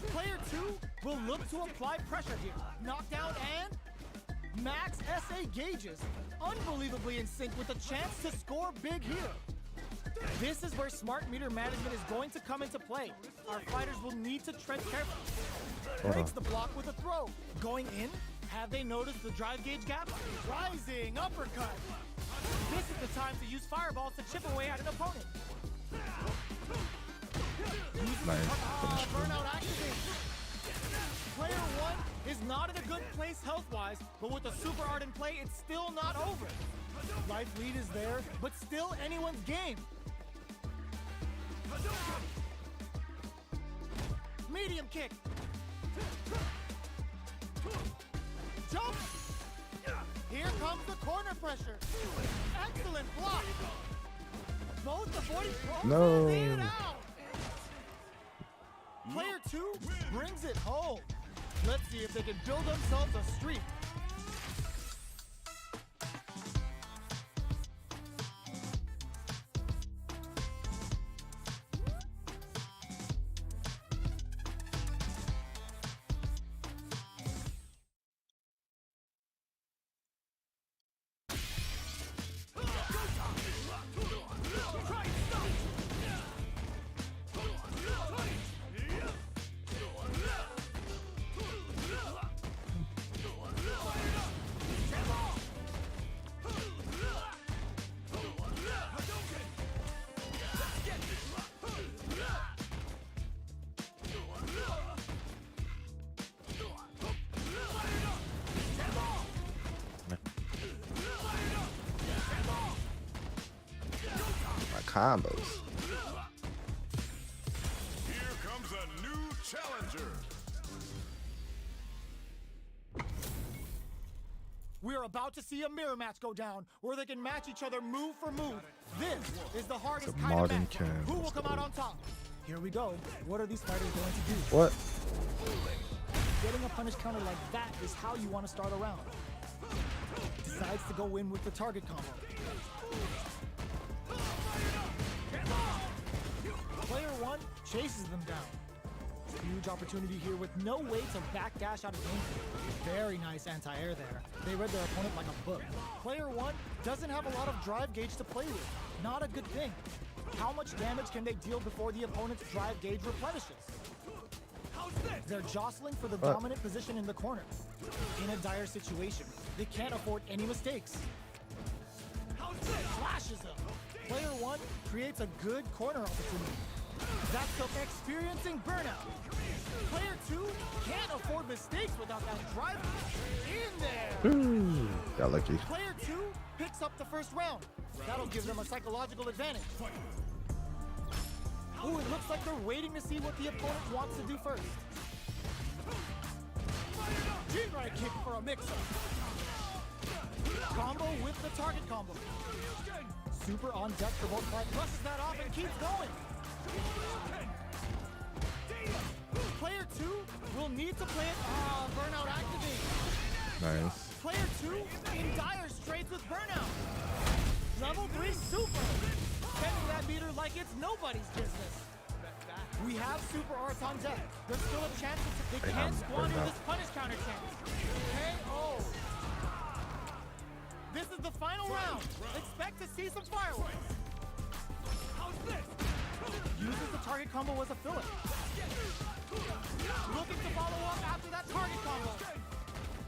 Player 2 will look to apply pressure here. Knockdown and max SA gauges. Unbelievably in sync with a chance to score big here. This is where smart meter management is going to come into play. Our fighters will need to tread carefully. Breaks the block with a throw. Going in, have they noticed the drive gauge gap? Rising uppercut. This is the time to use fireballs to chip away at an opponent. Burnout activate. Player 1 is not in a good place health-wise, but with a super art in play, it's still not over. Life lead is there, but still anyone's game. Medium kick. Jump. Here comes the corner pressure. Excellent block. Both avoiding throws and it out. Player 2 brings it home. Let's see if they can build themselves a streak. Combos. Here comes a new challenger. We are about to see a mirror match go down, where they can match each other move for move. This is the hardest kind of match. Who will come out on top? Here we go. What are these fighters going to do? What? Getting a punish counter like that is how you want to start a round. Decides to go in with the target combo. Player 1 chases them down. Huge opportunity here with no way to backdash out of danger. Very nice anti-air there. They read their opponent like a book. Player 1 doesn't have a lot of drive gauge to play with. Not a good thing. How much damage can they deal before the opponent's drive gauge replenishes? They're jostling for the dominant position in the corner. In a dire situation, they can't afford any mistakes. Flashes him. Player 1 creates a good corner opportunity. That's the experiencing burnout. Player 2 can't afford mistakes without that drive in there. Got lucky. Player 2 picks up the first round. That'll give them a psychological advantage. Ooh, it looks like they're waiting to see what the opponent wants to do first. Jinrai kick for a mix-up. Combo with the target combo. Super on deck for both sides. Brushes that off and keeps going. Player 2 will need to play it. Burnout activate. Nice. Player 2 in dire straits with burnout. Level 3 super. Spending that meter like it's nobody's business. We have super arts on deck. There's still a chance that they can't squander this punish counter chance. KO. This is the final round. Expect to see some fireworks. How's this? Uses the target combo as a filler. Looking to follow up after that target combo.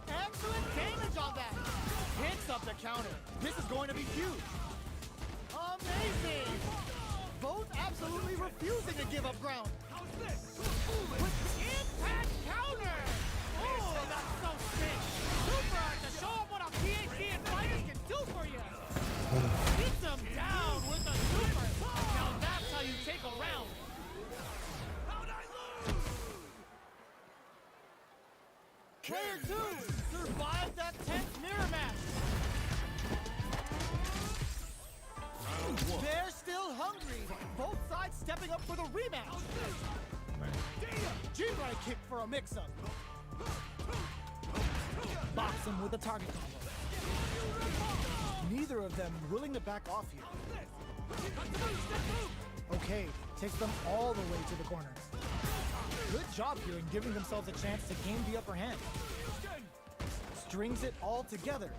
Excellent damage on that. Hits up the counter. This is going to be huge. Amazing. Both absolutely refusing to give up ground. How's this? With impact counter. Oh, that's so sick. Super art to show them what a PhD and fighters can do for you. Beats them down with the super. Now that's how you take a round. How'd I lose? Player 2 survived that tense mirror match. They're still hungry. Both sides stepping up for the rematch. G-right kick for a mix-up. Box him with a target combo. Neither of them willing to back off here. Okay, takes them all the way to the corners. Good job here in giving themselves a chance to gain the upper hand. Strings it all together.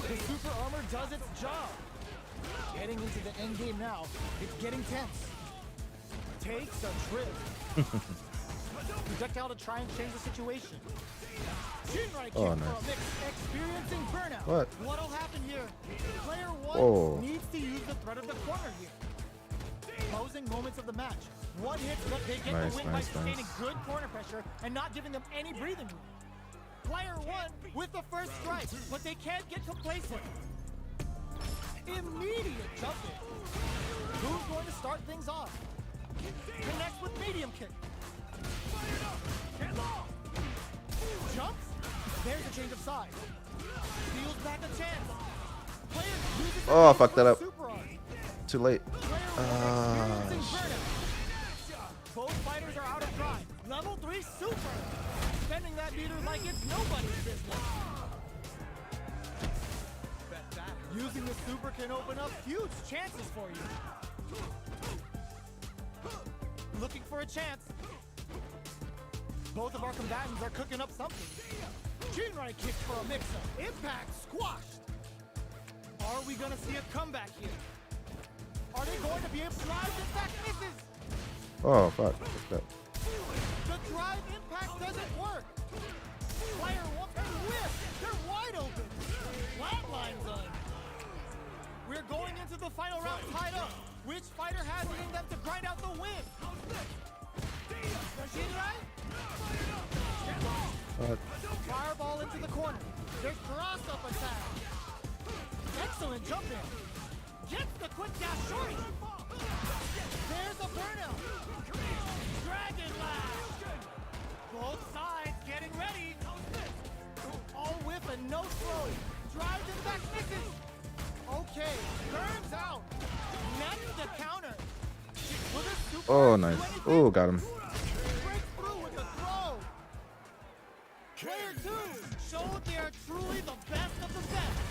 The super armor does its job. Getting into the end game now, it's getting tense. Takes a trip. Projectile to try and change the situation. Shinrai kick for a mix, experiencing burnout. What? What'll happen here? Player 1 needs to use the threat of the corner here. Closing moments of the match. One hit, but they get the win by sustaining good corner pressure and not giving them any breathing room. Player 1 with the first strike, but they can't get complacent. Immediate jump in. Who's going to start things off? Connects with medium kick. Jumps. There's a change of sides. Steals back a chance. Player uses Oh, I fucked that up. super art. Too late. Both fighters are out of drive. Level 3 super. Spending that meter like it's nobody's business. Using the super can open up huge chances for you. Looking for a chance. Both of our combatants are cooking up something. Jinrai kick for a mix-up. Impact squashed. Are we gonna see a comeback here? Are they going to be able to drive impact misses? Oh, fuck. What's that? The drive impact doesn't work. Player 1 and whip. They're wide open. Flatlines on. We're going into the final round tied up. Which fighter has it in them to grind out the win? Jinrai? What? Fireball into the corner. There's cross-up attack. Excellent jump in. Gets the quick dash shorty. There's a burnout. Dragon Lash. Both sides getting ready. All whip and no throw. Drives in back misses. Okay, burns out. Nets the counter. Will this super Oh, do nice. anything? Oh, got him. Breaks through with the throw. Player 2 showed they are truly the best of the best.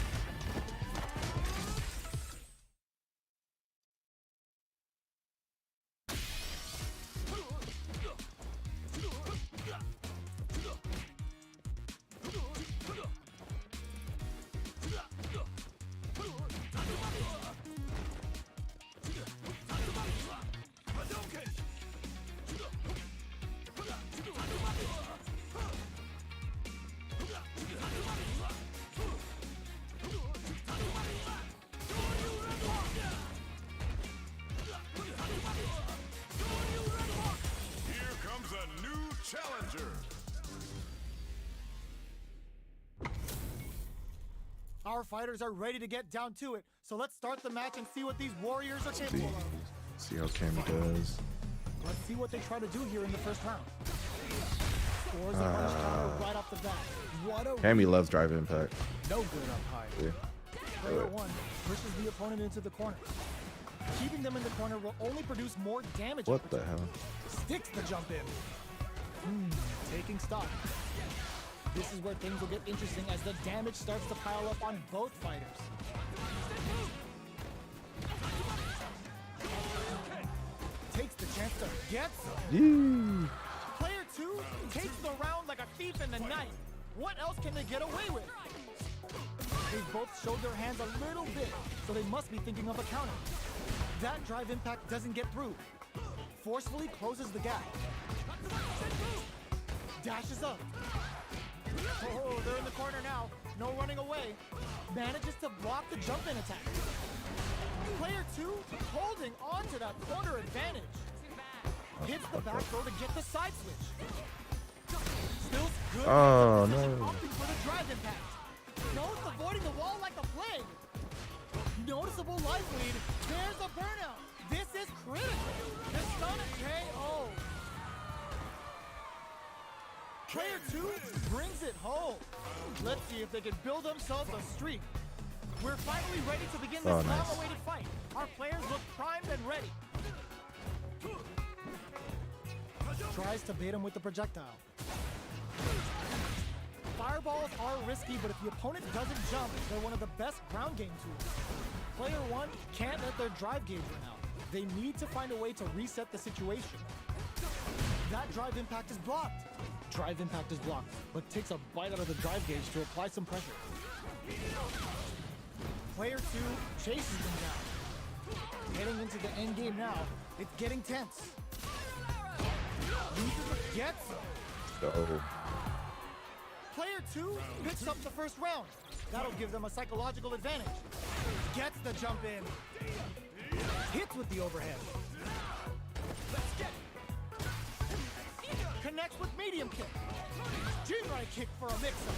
Here comes a new challenger. Our fighters are ready to get down to it, so let's start the match and see what these warriors are capable of. See how Cammy does. Let's see what they try to do here in the first round. Scores a punish counter right off the bat. What a Cammy loves drive impact. no good up high. Yeah. Player 1 pushes the opponent into the corner. Keeping them in the corner will only produce more damage. What the hell? Sticks the jump in. taking stock. This is where things will get interesting as the damage starts to pile up on both fighters. Takes the chance to get some. Player 2 takes the round like a thief in the night. What else can they get away with? They've both showed their hands a little bit, so they must be thinking of a counter. That drive impact doesn't get through. Forcefully closes the gap. Dashes up. Oh, they're in the corner now. No running away. Manages to block the jump-in attack. Player 2 holding on to that corner advantage. Hits the back throw to get the side switch. Still good. Oh, no. Opting for the drive impact. Notes avoiding the wall like a plague. Noticeable life lead. There's a burnout. This is critical. The stun KO. Player 2 brings it home. Let's see if they can build themselves a streak. We're finally ready to begin this long-awaited fight. Our players look primed and ready. Tries to bait him with the projectile. Fireballs are risky, but if the opponent doesn't jump, they're one of the best ground game tools. Player 1 can't let their drive gauge run out. They need to find a way to reset the situation. That drive impact is blocked. Drive impact is blocked, but takes a bite out of the drive gauge to apply some pressure. Player 2 chases them down. Getting into the end game now, it's getting tense. Gets him. Player 2 picks up the first round. That'll give them a psychological advantage. Gets the jump in. Hits with the overhead. Connects with medium kick. G-right kick for a mix-up.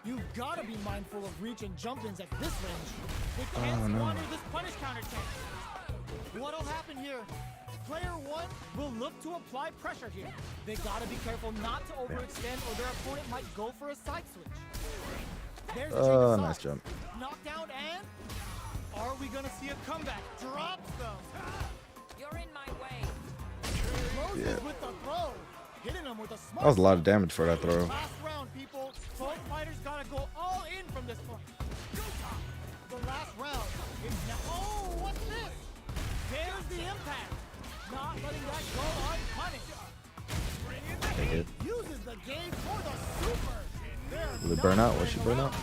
You've got to be mindful of reach and jump-ins at this range. They can't squander this punish counter chance. What'll happen here? Player 1 will look to apply pressure here. They gotta be careful not to overextend or their opponent might go for a side switch. There's a nice jump. Knockdown and are we gonna see a comeback? Drops them. You're in my way. Closes with the throw. Hitting them with a smart. That was a lot of damage for that throw. Last round, people. Both fighters gotta go all in from this point. The last round is now. Oh, what's this? There's the impact. Not letting that go unpunished. Take it. Uses the game for the super. Will it burn out? Will she burn out?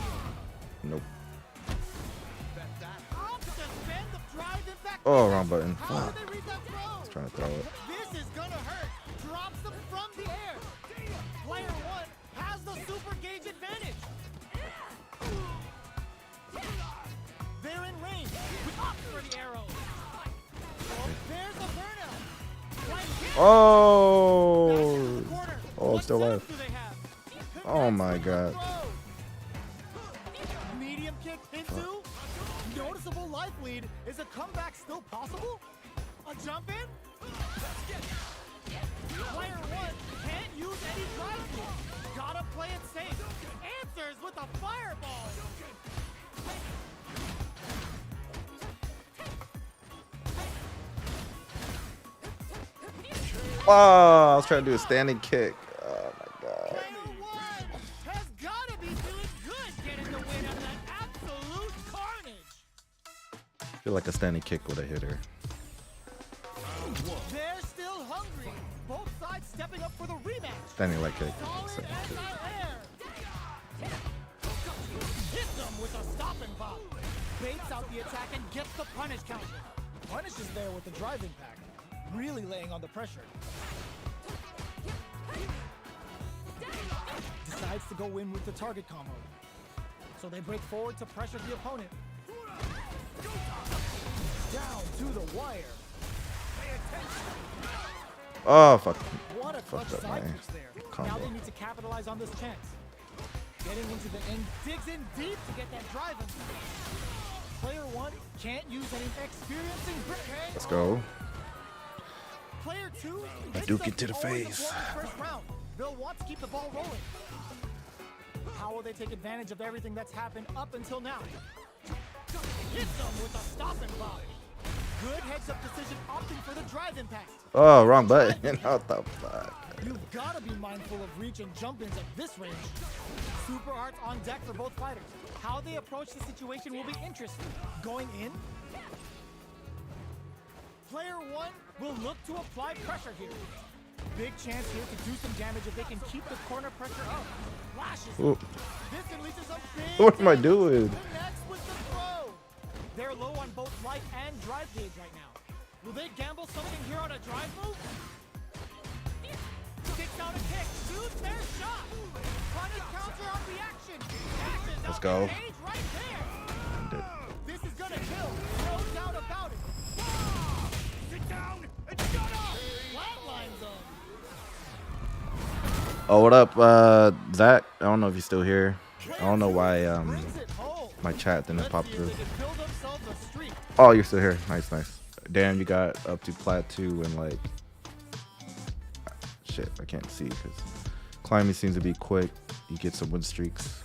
Nope. Oh, wrong button. How did they read that throw? I was trying to throw it. This is gonna hurt. Drops them from the air. Player 1 has the super gauge advantage. They're in range. Up for the arrow. Oh, there's a burnout. Right here. Oh! Corner. Oh, What still setup alive. do they have? Oh my Connects with the god. throw. Medium kick into. Noticeable life lead. Is a comeback still possible? A jump in? Player 1 can't use any drive moves. Gotta play it safe. Answers with a fireball. Oh, I was trying to do a standing kick. Oh my god. Player 1 has gotta be feeling good getting the win out of that absolute carnage. I feel like a standing kick would have hit her. They're still hungry. Both sides stepping up for the rematch. Standing leg kick. Solid Standing as kick. our air. Hit them with a stop and pop. Baits out the attack and gets the punish counter. Punish is there with the drive impact. Really laying on the pressure. Decides to go in with the target combo. So they break forward to pressure the opponent. Down to the wire. Oh fuck. What a clutch Fucked up, side man. switch there. Combo. Now they need to capitalize on this chance. Getting into the end, digs in deep to get that drive in. Player 1 can't use any experiencing grip. Let's go. Player 2 Duke it to the face. First round. They'll want to keep the ball rolling. How will they take advantage of everything that's happened up until now? Hits them with a stop and block. Good heads-up decision, opting for the drive impact. Oh, wrong button. What the fuck? You've got to be mindful of reach and jump-ins at this range. Super arts on deck for both fighters. How they approach the situation will be interesting. Going in, player one will look to apply pressure here. Big chance here to do some damage if they can keep the corner pressure up. Flashes. Ooh. This can lead to some big What am I damage. doing? Connects with the throw. They're low on both life and drive gauge right now. Will they gamble something here on a drive move? Kicks out a kick. Shoots their shot. Punish counter on reaction. Dashes Let's out go. the cage right there. This is gonna kill. No doubt about it. Sit down and shut up. Flatline zone. Oh, what up, Zach? I don't know if you're still here. I don't know why Brings it home. my chat didn't Let's pop see if through. they can build themselves a streak. Oh, you're still here. Nice, nice. Damn, you got up to plat 2 and like shit. I can't see because climbing seems to be quick. You get some win streaks.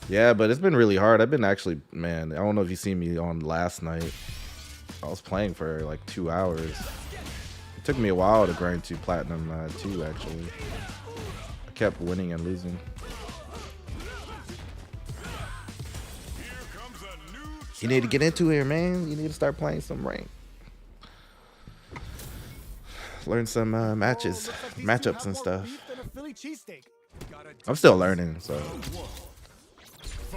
Yeah, but it's been really hard. I've been actually, man. I don't know if you seen me on last night. I was playing for like 2 hours. It took me a while to grind to platinum 2 actually. I kept winning and losing. Here comes a new You need to get into here, man. You need to start playing some rank. Learn some matches, Oh, looks like these two matchups have and more stuff. beef than a Philly cheesesteak. I'm still learning, so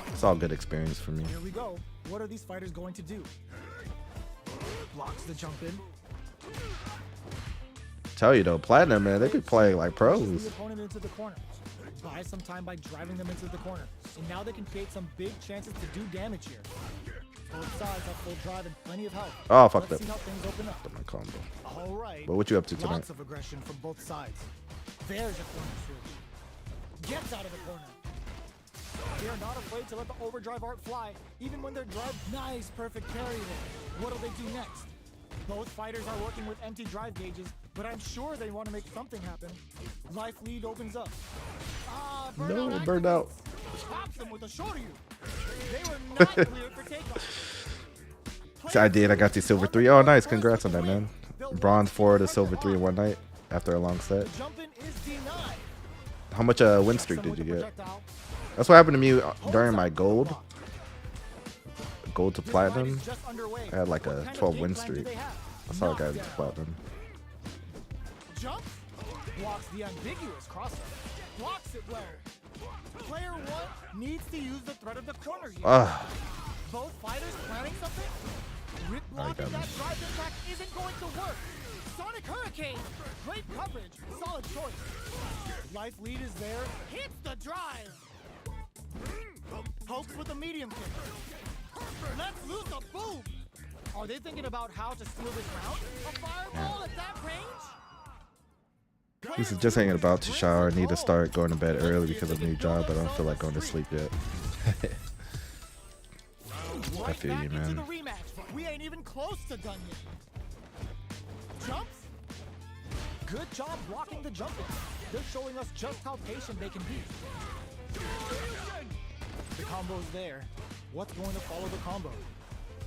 it's all good experience for me. Here we go. What are these fighters going to do? Blocks the jump in. Tell you though, platinum, man, they be playing like Pushes pros. the opponent into the corner. Buys some time by driving them into the corner. And now they can create some big chances to do damage here. Both sides have full drive and plenty of health. Oh, fucked Let's up. see how things open up. My combo. All right. But what you up to tonight? Lots of aggression from both sides. There's a corner switch. Gets out of the corner. They are not afraid to let the overdrive art fly, even when they're drive. Nice, perfect parry there. What'll they do next? Both fighters are working with empty drive gauges, but I'm sure they want to make something happen. Life lead opens up. Ah, No, burnout burned out. activates. Pops them with a shoryu. They were not cleared for takeoff. So I did. I got the silver 3. Oh, nice. Congrats on that, man. Bronze 4 to silver 3 in one night after a long set. Jumping is denied. How much win streak did you get? That's what happened to me during my gold. Gold to platinum. I had like a 12 win streak. That's how I got into platinum. Jump blocks the ambiguous crossover. Blocks it well. Player one needs to use the threat of the corner here. Both fighters planning something. Rip blocking that drive impact isn't going to work. Sonic Hurricane. Great coverage. Solid choice. Life lead is there. Hits the drive. Pokes with a medium kick. Let's lose a boom. Are they thinking about how to steal this round? A fireball at that range? This is just hanging about to shower. I need to start going to bed early because of a new job, but I don't feel like going to sleep yet. I feel you, Back into the man. rematch. We ain't even close to done yet. Jumps? Good job blocking the jump in. They're showing us just how patient they can be. The combo's there. What's going to follow the combo?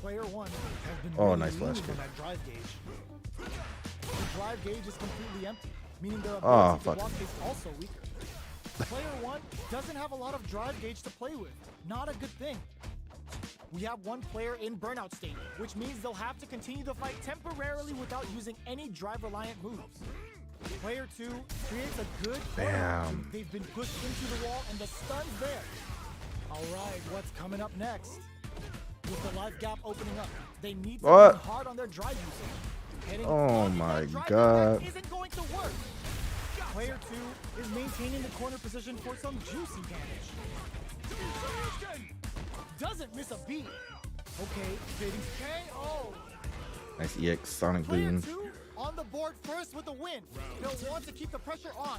Player one has been Oh, really nice flash leaning kick. on that drive gauge. The drive gauge is completely empty, meaning their Oh, ability to fuck. block is also weaker. Player one doesn't have a lot of drive gauge to play with. Not a good thing. We have one player in burnout state, which means they'll have to continue the fight temporarily without using any drive-reliant moves. Player 2 creates a good corner. Damn. They've been pushed into the wall and the stun's there. All right, what's coming up next? With the life gap opening up, they need to What? lean hard on their drive usage. Hitting Oh blocking my that drive God. impact isn't going to work. Player 2 is maintaining the corner position for some juicy damage. Doesn't miss a beat. Okay, fading KO. Nice EX Sonic Player Boom. 2 on the board first with a win. They'll want to keep the pressure on.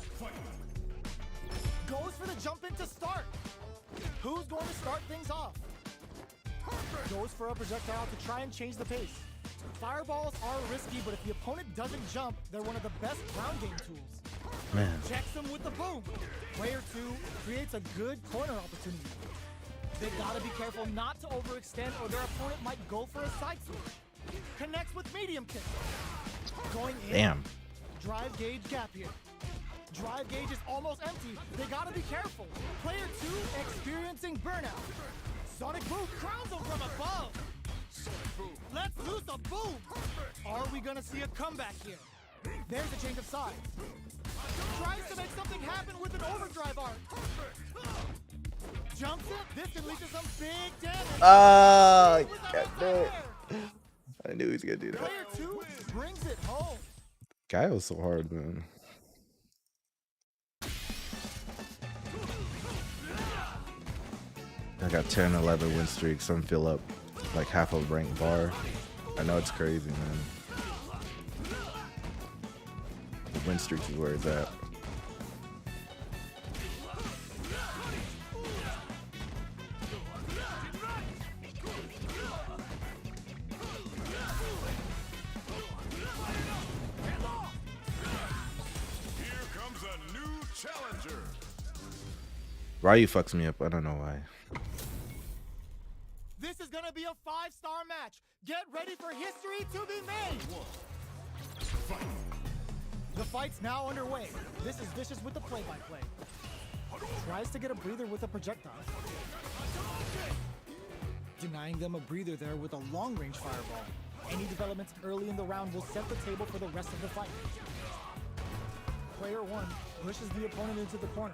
Goes for the jump in to start. Who's going to start things off? Goes for a projectile to try and change the pace. Fireballs are risky, but if the opponent doesn't jump, they're one of the best ground game tools. Man. Checks him with the boom. Player 2 creates a good corner opportunity. They gotta be careful not to overextend or their opponent might go for a side switch. Connects with medium kick. Going in. Damn. Drive gauge gap here. Drive gauge is almost empty. They gotta be careful. Player 2 experiencing burnout. Sonic Boom crowns him from above. Let's loose a boom. Are we gonna see a comeback here? There's a change of sides. Tries to make something happen with an overdrive arc. Jumps it. This can lead to some big damage. Ah, With a God damn it. fire. I knew he was gonna do that. Player 2 brings it home. Guy was so hard, man. I got 10, 11 win streaks. I'm fill up like half a ranked bar. I know it's crazy, man. The win streaks is where it's at. Here comes a new challenger. Ryu fucks me up. I don't know why. This is gonna be a 5-star match. Get ready for history to be made. The fight's now underway. This is Vicious with the play-by-play. Tries to get a breather with a projectile. Denying them a breather there with a long-range fireball. Any developments early in the round will set the table for the rest of the fight. Player 1 pushes the opponent into the corner.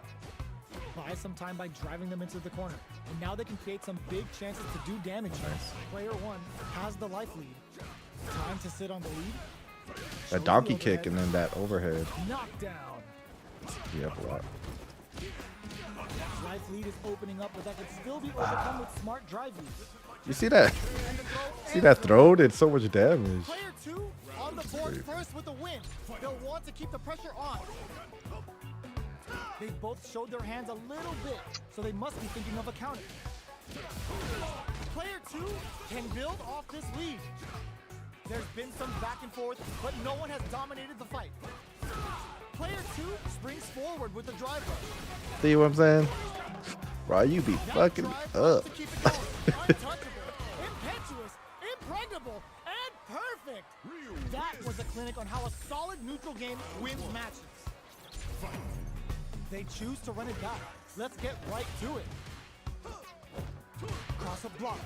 Buys some time by driving them into the corner. And now they can create some big chances to do damage here. Player 1 has the life lead. Time to sit on the lead. A donkey kick and then that overhead. Knockdown. Yep, a lot. Life lead is opening up, but that could still be overcome with smart drive use. You see that? And the throw See and that the throw did so much damage. Player 2 on the board first with the win. They'll want to keep the pressure on. They both showed their hands a little bit, so they must be thinking of a counter. Player 2 can build off this lead. There's been some back and forth, but no one has dominated the fight. Player 2 springs forward with the drive rush. See what I'm saying? Ryu be That fucking drive up. wants to keep it going. Untouchable, impetuous, impregnable, and perfect. That was a clinic on how a solid neutral game wins matches. They choose to run it back. Let's get right to it. Cross up blocked.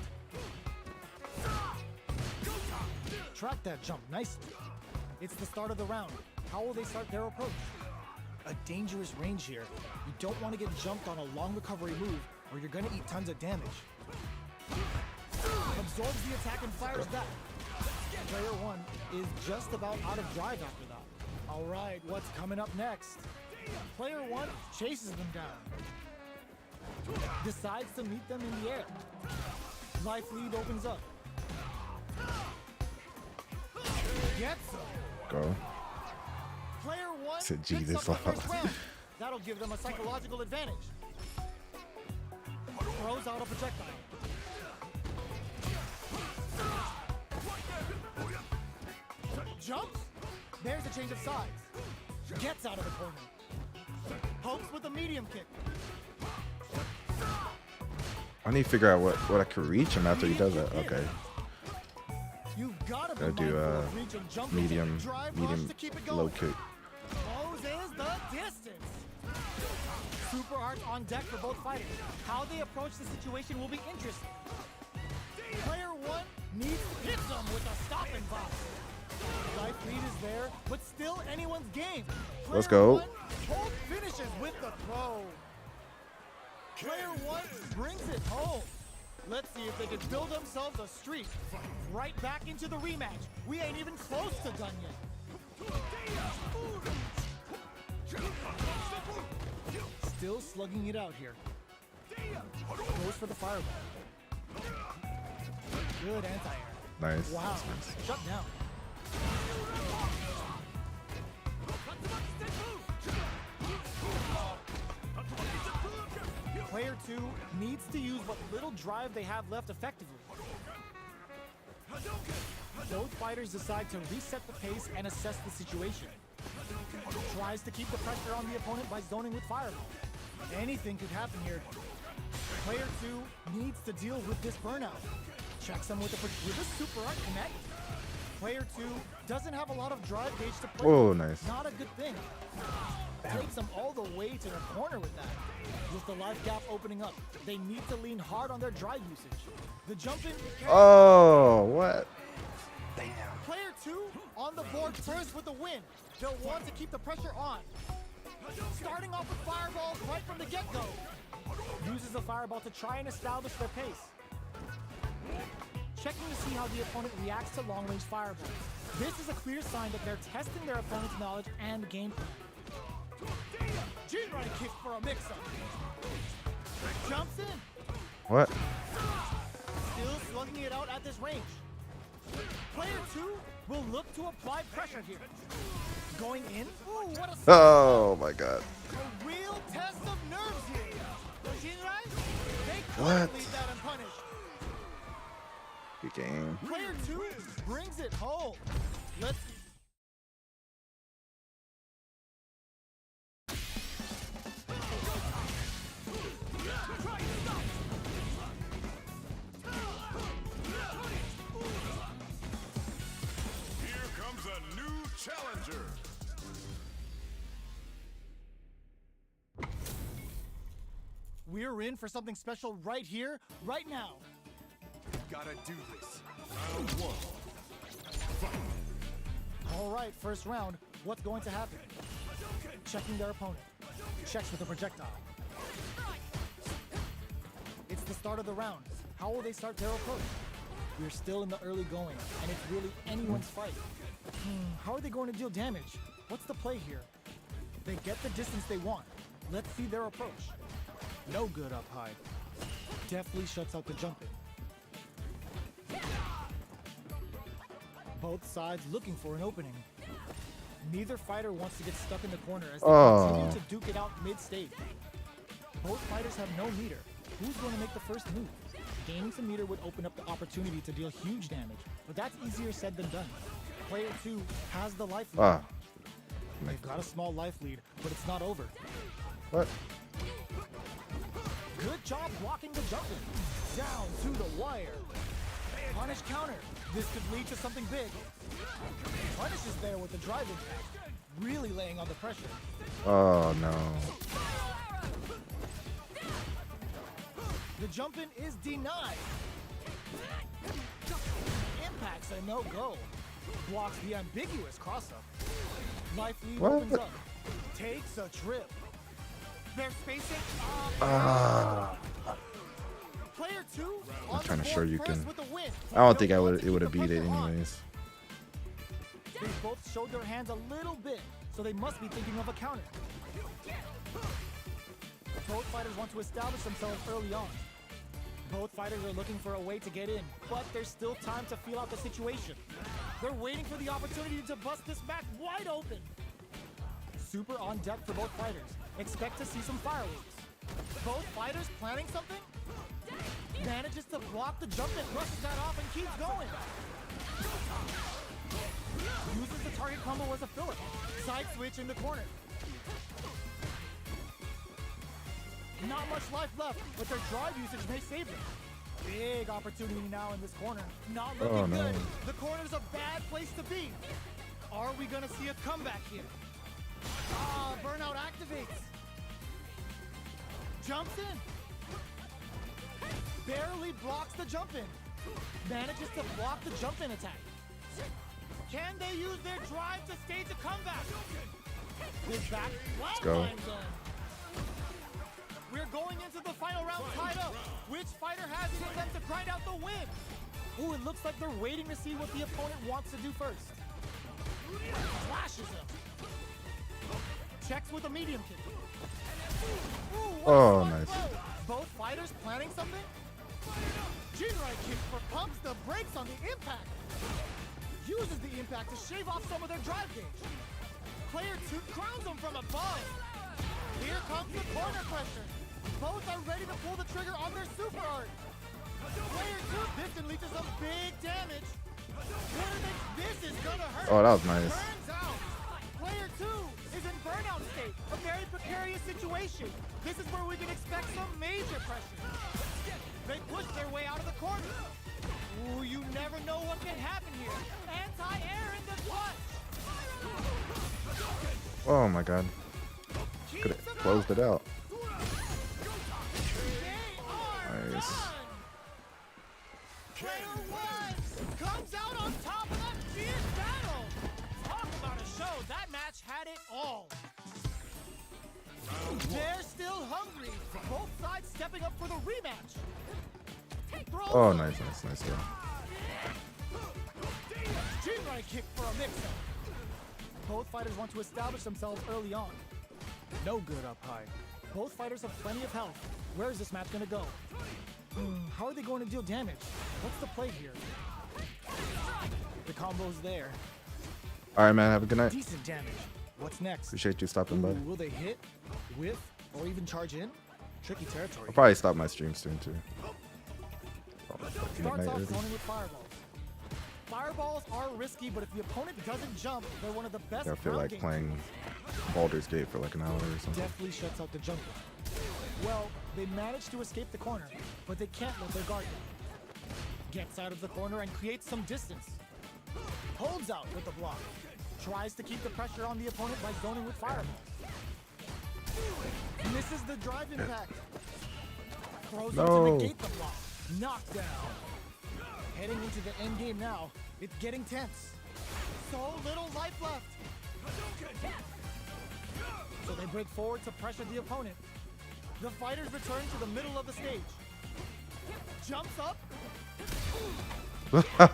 Track that jump nicely. It's the start of the round. How will they start their approach? A dangerous range here. You don't want to get jumped on a long recovery move or you're gonna eat tons of damage. Absorbs the attack and fires back. Player 1 is just about out of drive after that. All right, what's coming up next? Player 1 chases them down. Decides to meet them in the air. Life lead opens up. Gets them. Go. Player 1 Said, "Gee, picks this up the all." first round. That'll give them a psychological advantage. Throws out a projectile. Jumps. There's a change of sides. Gets out of the corner. Hopes with a medium kick. I need to figure out what I could reach him after he does that. Okay. You've got to be Gotta do mindful of reach and jump medium, drive rush medium to keep it low going. kick. Closes the distance. Super arts on deck for both fighters. How they approach the situation will be interesting. Player 1 needs to hit them with a stopping box. Life lead is there, but still anyone's game. Let's Player go. 1 both finishes with the throw. Player 1 brings it home. Let's see if they can build themselves a streak. Right back into the rematch. We ain't even close to done yet. Still slugging it out here. Goes for the fireball. Good anti-air. Nice. Wow. That's nice. Shut down. Player 2 needs to use what little drive they have left effectively. Both fighters decide to reset the pace and assess the situation. Tries to keep the pressure on the opponent by zoning with fireball. Anything could happen here. Player 2 needs to deal with this burnout. Checks him with a super art connect. Player 2 doesn't have a lot of drive gauge to play Oh, with. nice. Not a good thing. Takes them all the way to the corner with that. With the life gap opening up, they need to lean hard on their drive usage. The jump in. Oh, what? Player 2 on the board first with the win. They'll want to keep the pressure on. Starting off with fireballs right from the get-go. Uses the fireball to try and establish their pace. Checking to see how the opponent reacts to long-range fireballs. This is a clear sign that they're testing their opponent's knowledge and game plan. Jinrai kick for a mix-up. Jumps in. What? Still slugging it out at this range. Player 2 will look to apply pressure here. Going in. Ooh, what a Oh my god. A real test of nerves here. Jinrai, they What? couldn't leave that unpunished. Good game. Player 2 brings it home. Let's Here comes a new challenger. We're in for something special right here, right now. Gotta do this. Round 1. All right, first round. What's going to happen? Checking their opponent. Checks with a projectile. It's the start of the round. How will they start their approach? We're still in the early going, and it's really anyone's fight. How are they going to deal damage? What's the play here? They get the distance they want. Let's see their approach. No good up high. Deftly shuts out the jump in. Both sides looking for an opening. Neither fighter wants to get stuck in the corner as they continue to duke it out mid-stage. Both fighters have no meter. Who's going to make the first move? Gaining some meter would open up the opportunity to deal huge damage, but that's easier said than done. Player 2 has the life lead. Ah. They've got a small life lead, but it's not over. What? Good job blocking the jump in. Down to the wire. Punish counter. This could lead to something big. Punish is there with the drive impact. Really laying on the pressure. Oh no. The jump in is denied. Impact's a no-go. Blocks the ambiguous cross-up. Life lead What? opens up. Takes a trip. They're spacing. Player 2 on trying the to show board you first can- with the win. I don't think They'll I want would. to It would keep have the beat it pressure on. anyways. They both showed their hands a little bit, so they must be thinking of a counter. Both fighters want to establish themselves early on. Both fighters are looking for a way to get in, but there's still time to feel out the situation. They're waiting for the opportunity to bust this match wide open. Super on deck for both fighters. Expect to see some fireworks. Both fighters planning something? Manages to block the jump and brushes that off and keeps going. Uses the target combo as a filler. Side switch in the corner. Not much life left, but their drive usage may save them. Big opportunity now in this corner. Not looking Oh, no. good. The corner's a bad place to be. Are we gonna see a comeback here? Burnout activates. Jumps in. Barely blocks the jump in. Manages to block the jump in attack. Can they use their drive to stage a comeback? His back go. flatline zone. We're going into the final round tied up. Which fighter has it in them to grind out the win? Ooh, it looks like they're waiting to see what the opponent wants to do first. Flashes him. Checks with a medium kick. Ooh, what a Oh, smart nice. throw. Both fighters planning something? Jinrai kick for pumps the brakes on the impact. Uses the impact to shave off some of their drive gauge. Player 2 crowns them from above. Here comes the corner pressure. Both are ready to pull the trigger on their super art. Player 2 distantly to some big damage. Winner thinks this is gonna hurt. Oh, that was nice. Burns out. Player 2 is in burnout state. A very precarious situation. This is where we can expect some major pressure. They push their way out of the corner. Ooh, you never know what can happen here. Anti-air in the clutch. Oh my god. Could have closed it out. Nice. Player one comes out on top of that fierce battle. Talk about a show. That match had it all. They're still hungry. Both sides stepping up for the rematch. Oh, nice. Yeah. Shinrai kick for a mix-up. Both fighters want to establish themselves early on. No good up high. Both fighters have plenty of health. Where is this match going to go? How are they going to deal damage? What's the play here? The combo's there. All right, man. Have a good night. Decent damage. What's next? Appreciate you stopping by. Will they hit, whiff, or even charge in? Tricky territory. I'll probably stop my stream soon too. Starts Midnight off early. zoning with fireballs. Fireballs are risky, but if the opponent doesn't jump, they're one of the best Yeah, I feel ground like game playing tools. Baldur's Gate for like an hour or something. Definitely shuts out the jumper. Well, they managed to escape the corner, but they can't let their guard down. Gets out of the corner and creates some distance. Holds out with the block. Tries to keep the pressure on the opponent by zoning with fireballs. Misses the drive impact. Throws him to No. negate the block. Knockdown. Heading into the end game now. It's getting tense. So little life left. So they break forward to pressure the opponent. The fighters return to the middle of the stage. Jumps up. Only time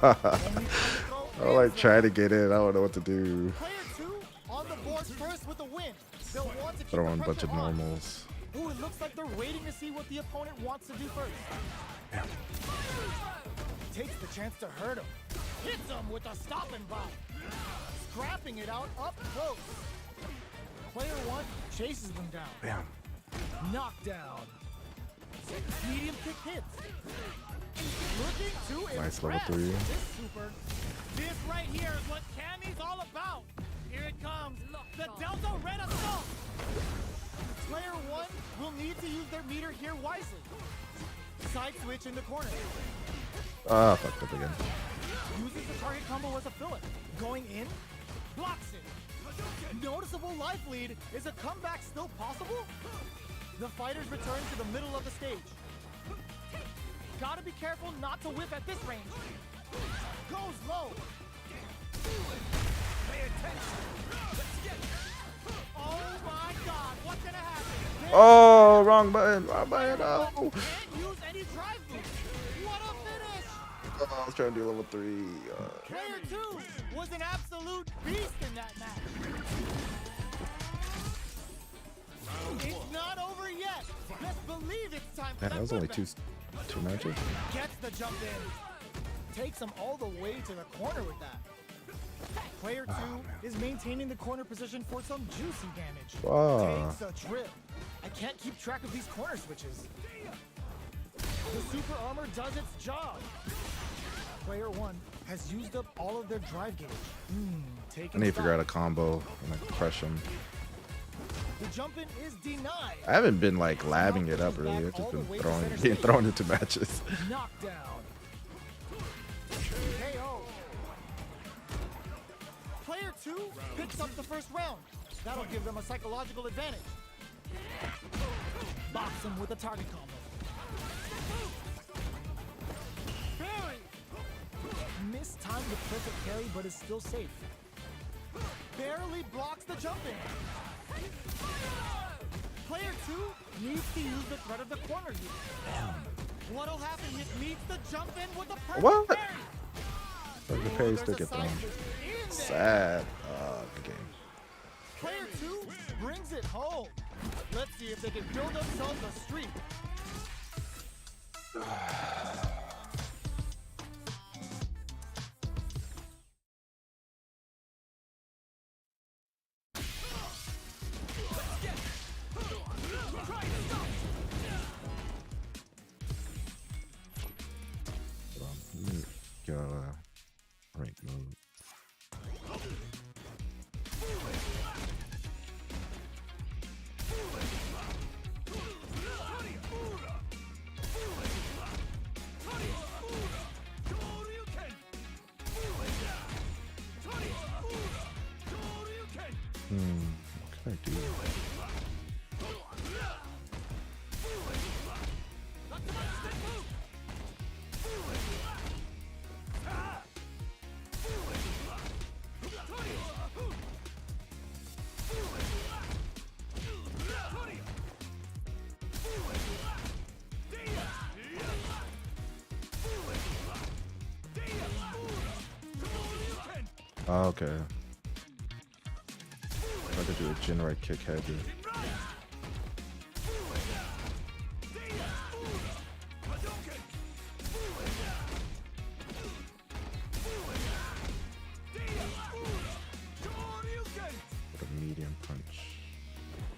to throw I like ends trying to get in. I don't know what to do. Player 2 on the board first with a win. They'll want to keep Throw the on a bunch pressure of on. normals. Ooh, it looks like they're waiting to see what the opponent wants to do first. Takes the chance to hurt him. Hits him with a stop and bop. Scrapping it out up close. Player 1 chases them down. Bam. Knockdown. Medium kick hits. Looking to Nice level impress. 3. This super. This right here is what Cammy's all about. Here it comes. The Delta Red Assault. Player 1 will need to use their meter here wisely. Side switch in the corner. Ah, fucked up again. Uses the target combo as a filler. Going in. Blocks it. Noticeable life lead. Is a comeback still possible? The fighters return to the middle of the stage. Gotta be careful not to whip at this range. Goes low. Pay attention. Oh my god, what's gonna happen? Oh, wrong button. Wrong button. Oh. Can't use any drive boost. What a finish! Oh, I was trying to do level 3. Player 2 was an absolute beast in that match. It's not over yet. Best believe it's time for Man, that was only whip two matches. Gets the jump in. Takes him all the way to the corner with that. Player 2 is maintaining the corner position for some juicy damage. Wow. Takes a trip. I can't keep track of these corner switches. The super armor does its job. Player 1 has used up all of their drive gauge. I Taking need to stock. figure out a combo and like crush him. The jump in is denied. I haven't been like labbing it up really. I've just been being thrown into matches. Knockdown. KO. Player 2 picks up the first round. That'll give them a psychological advantage. Box him with a target combo. Parry. Missed time the perfect parry, but is still safe. Barely blocks the jump in. Player 2 needs to use the threat of the corner here. What'll happen if meets the jump in with a perfect What? parry? Like the parry There's still a get side thrown. switch in there. Sad. Good game. Player 2 brings it home. Let's see if they can build themselves a streak. Let me get out of rank mode. What can I do? Oh, okay. I could do a generate kick heavy. With a medium punch.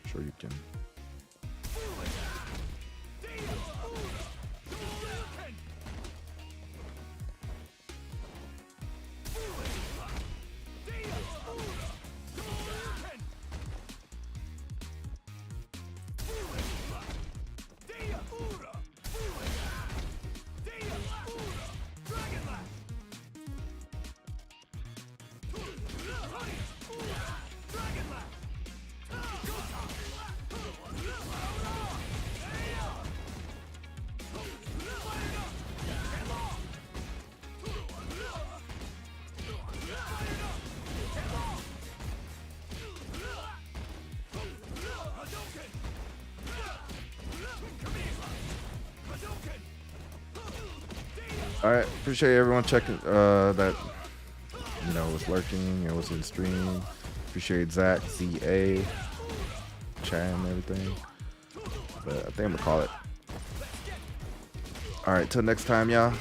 Sure you can. All right, appreciate everyone checking that, you know, was lurking and was in stream. Appreciate Zach, ZA, Chad, and everything. But I think I'm gonna call it. All right, till next time, y'all.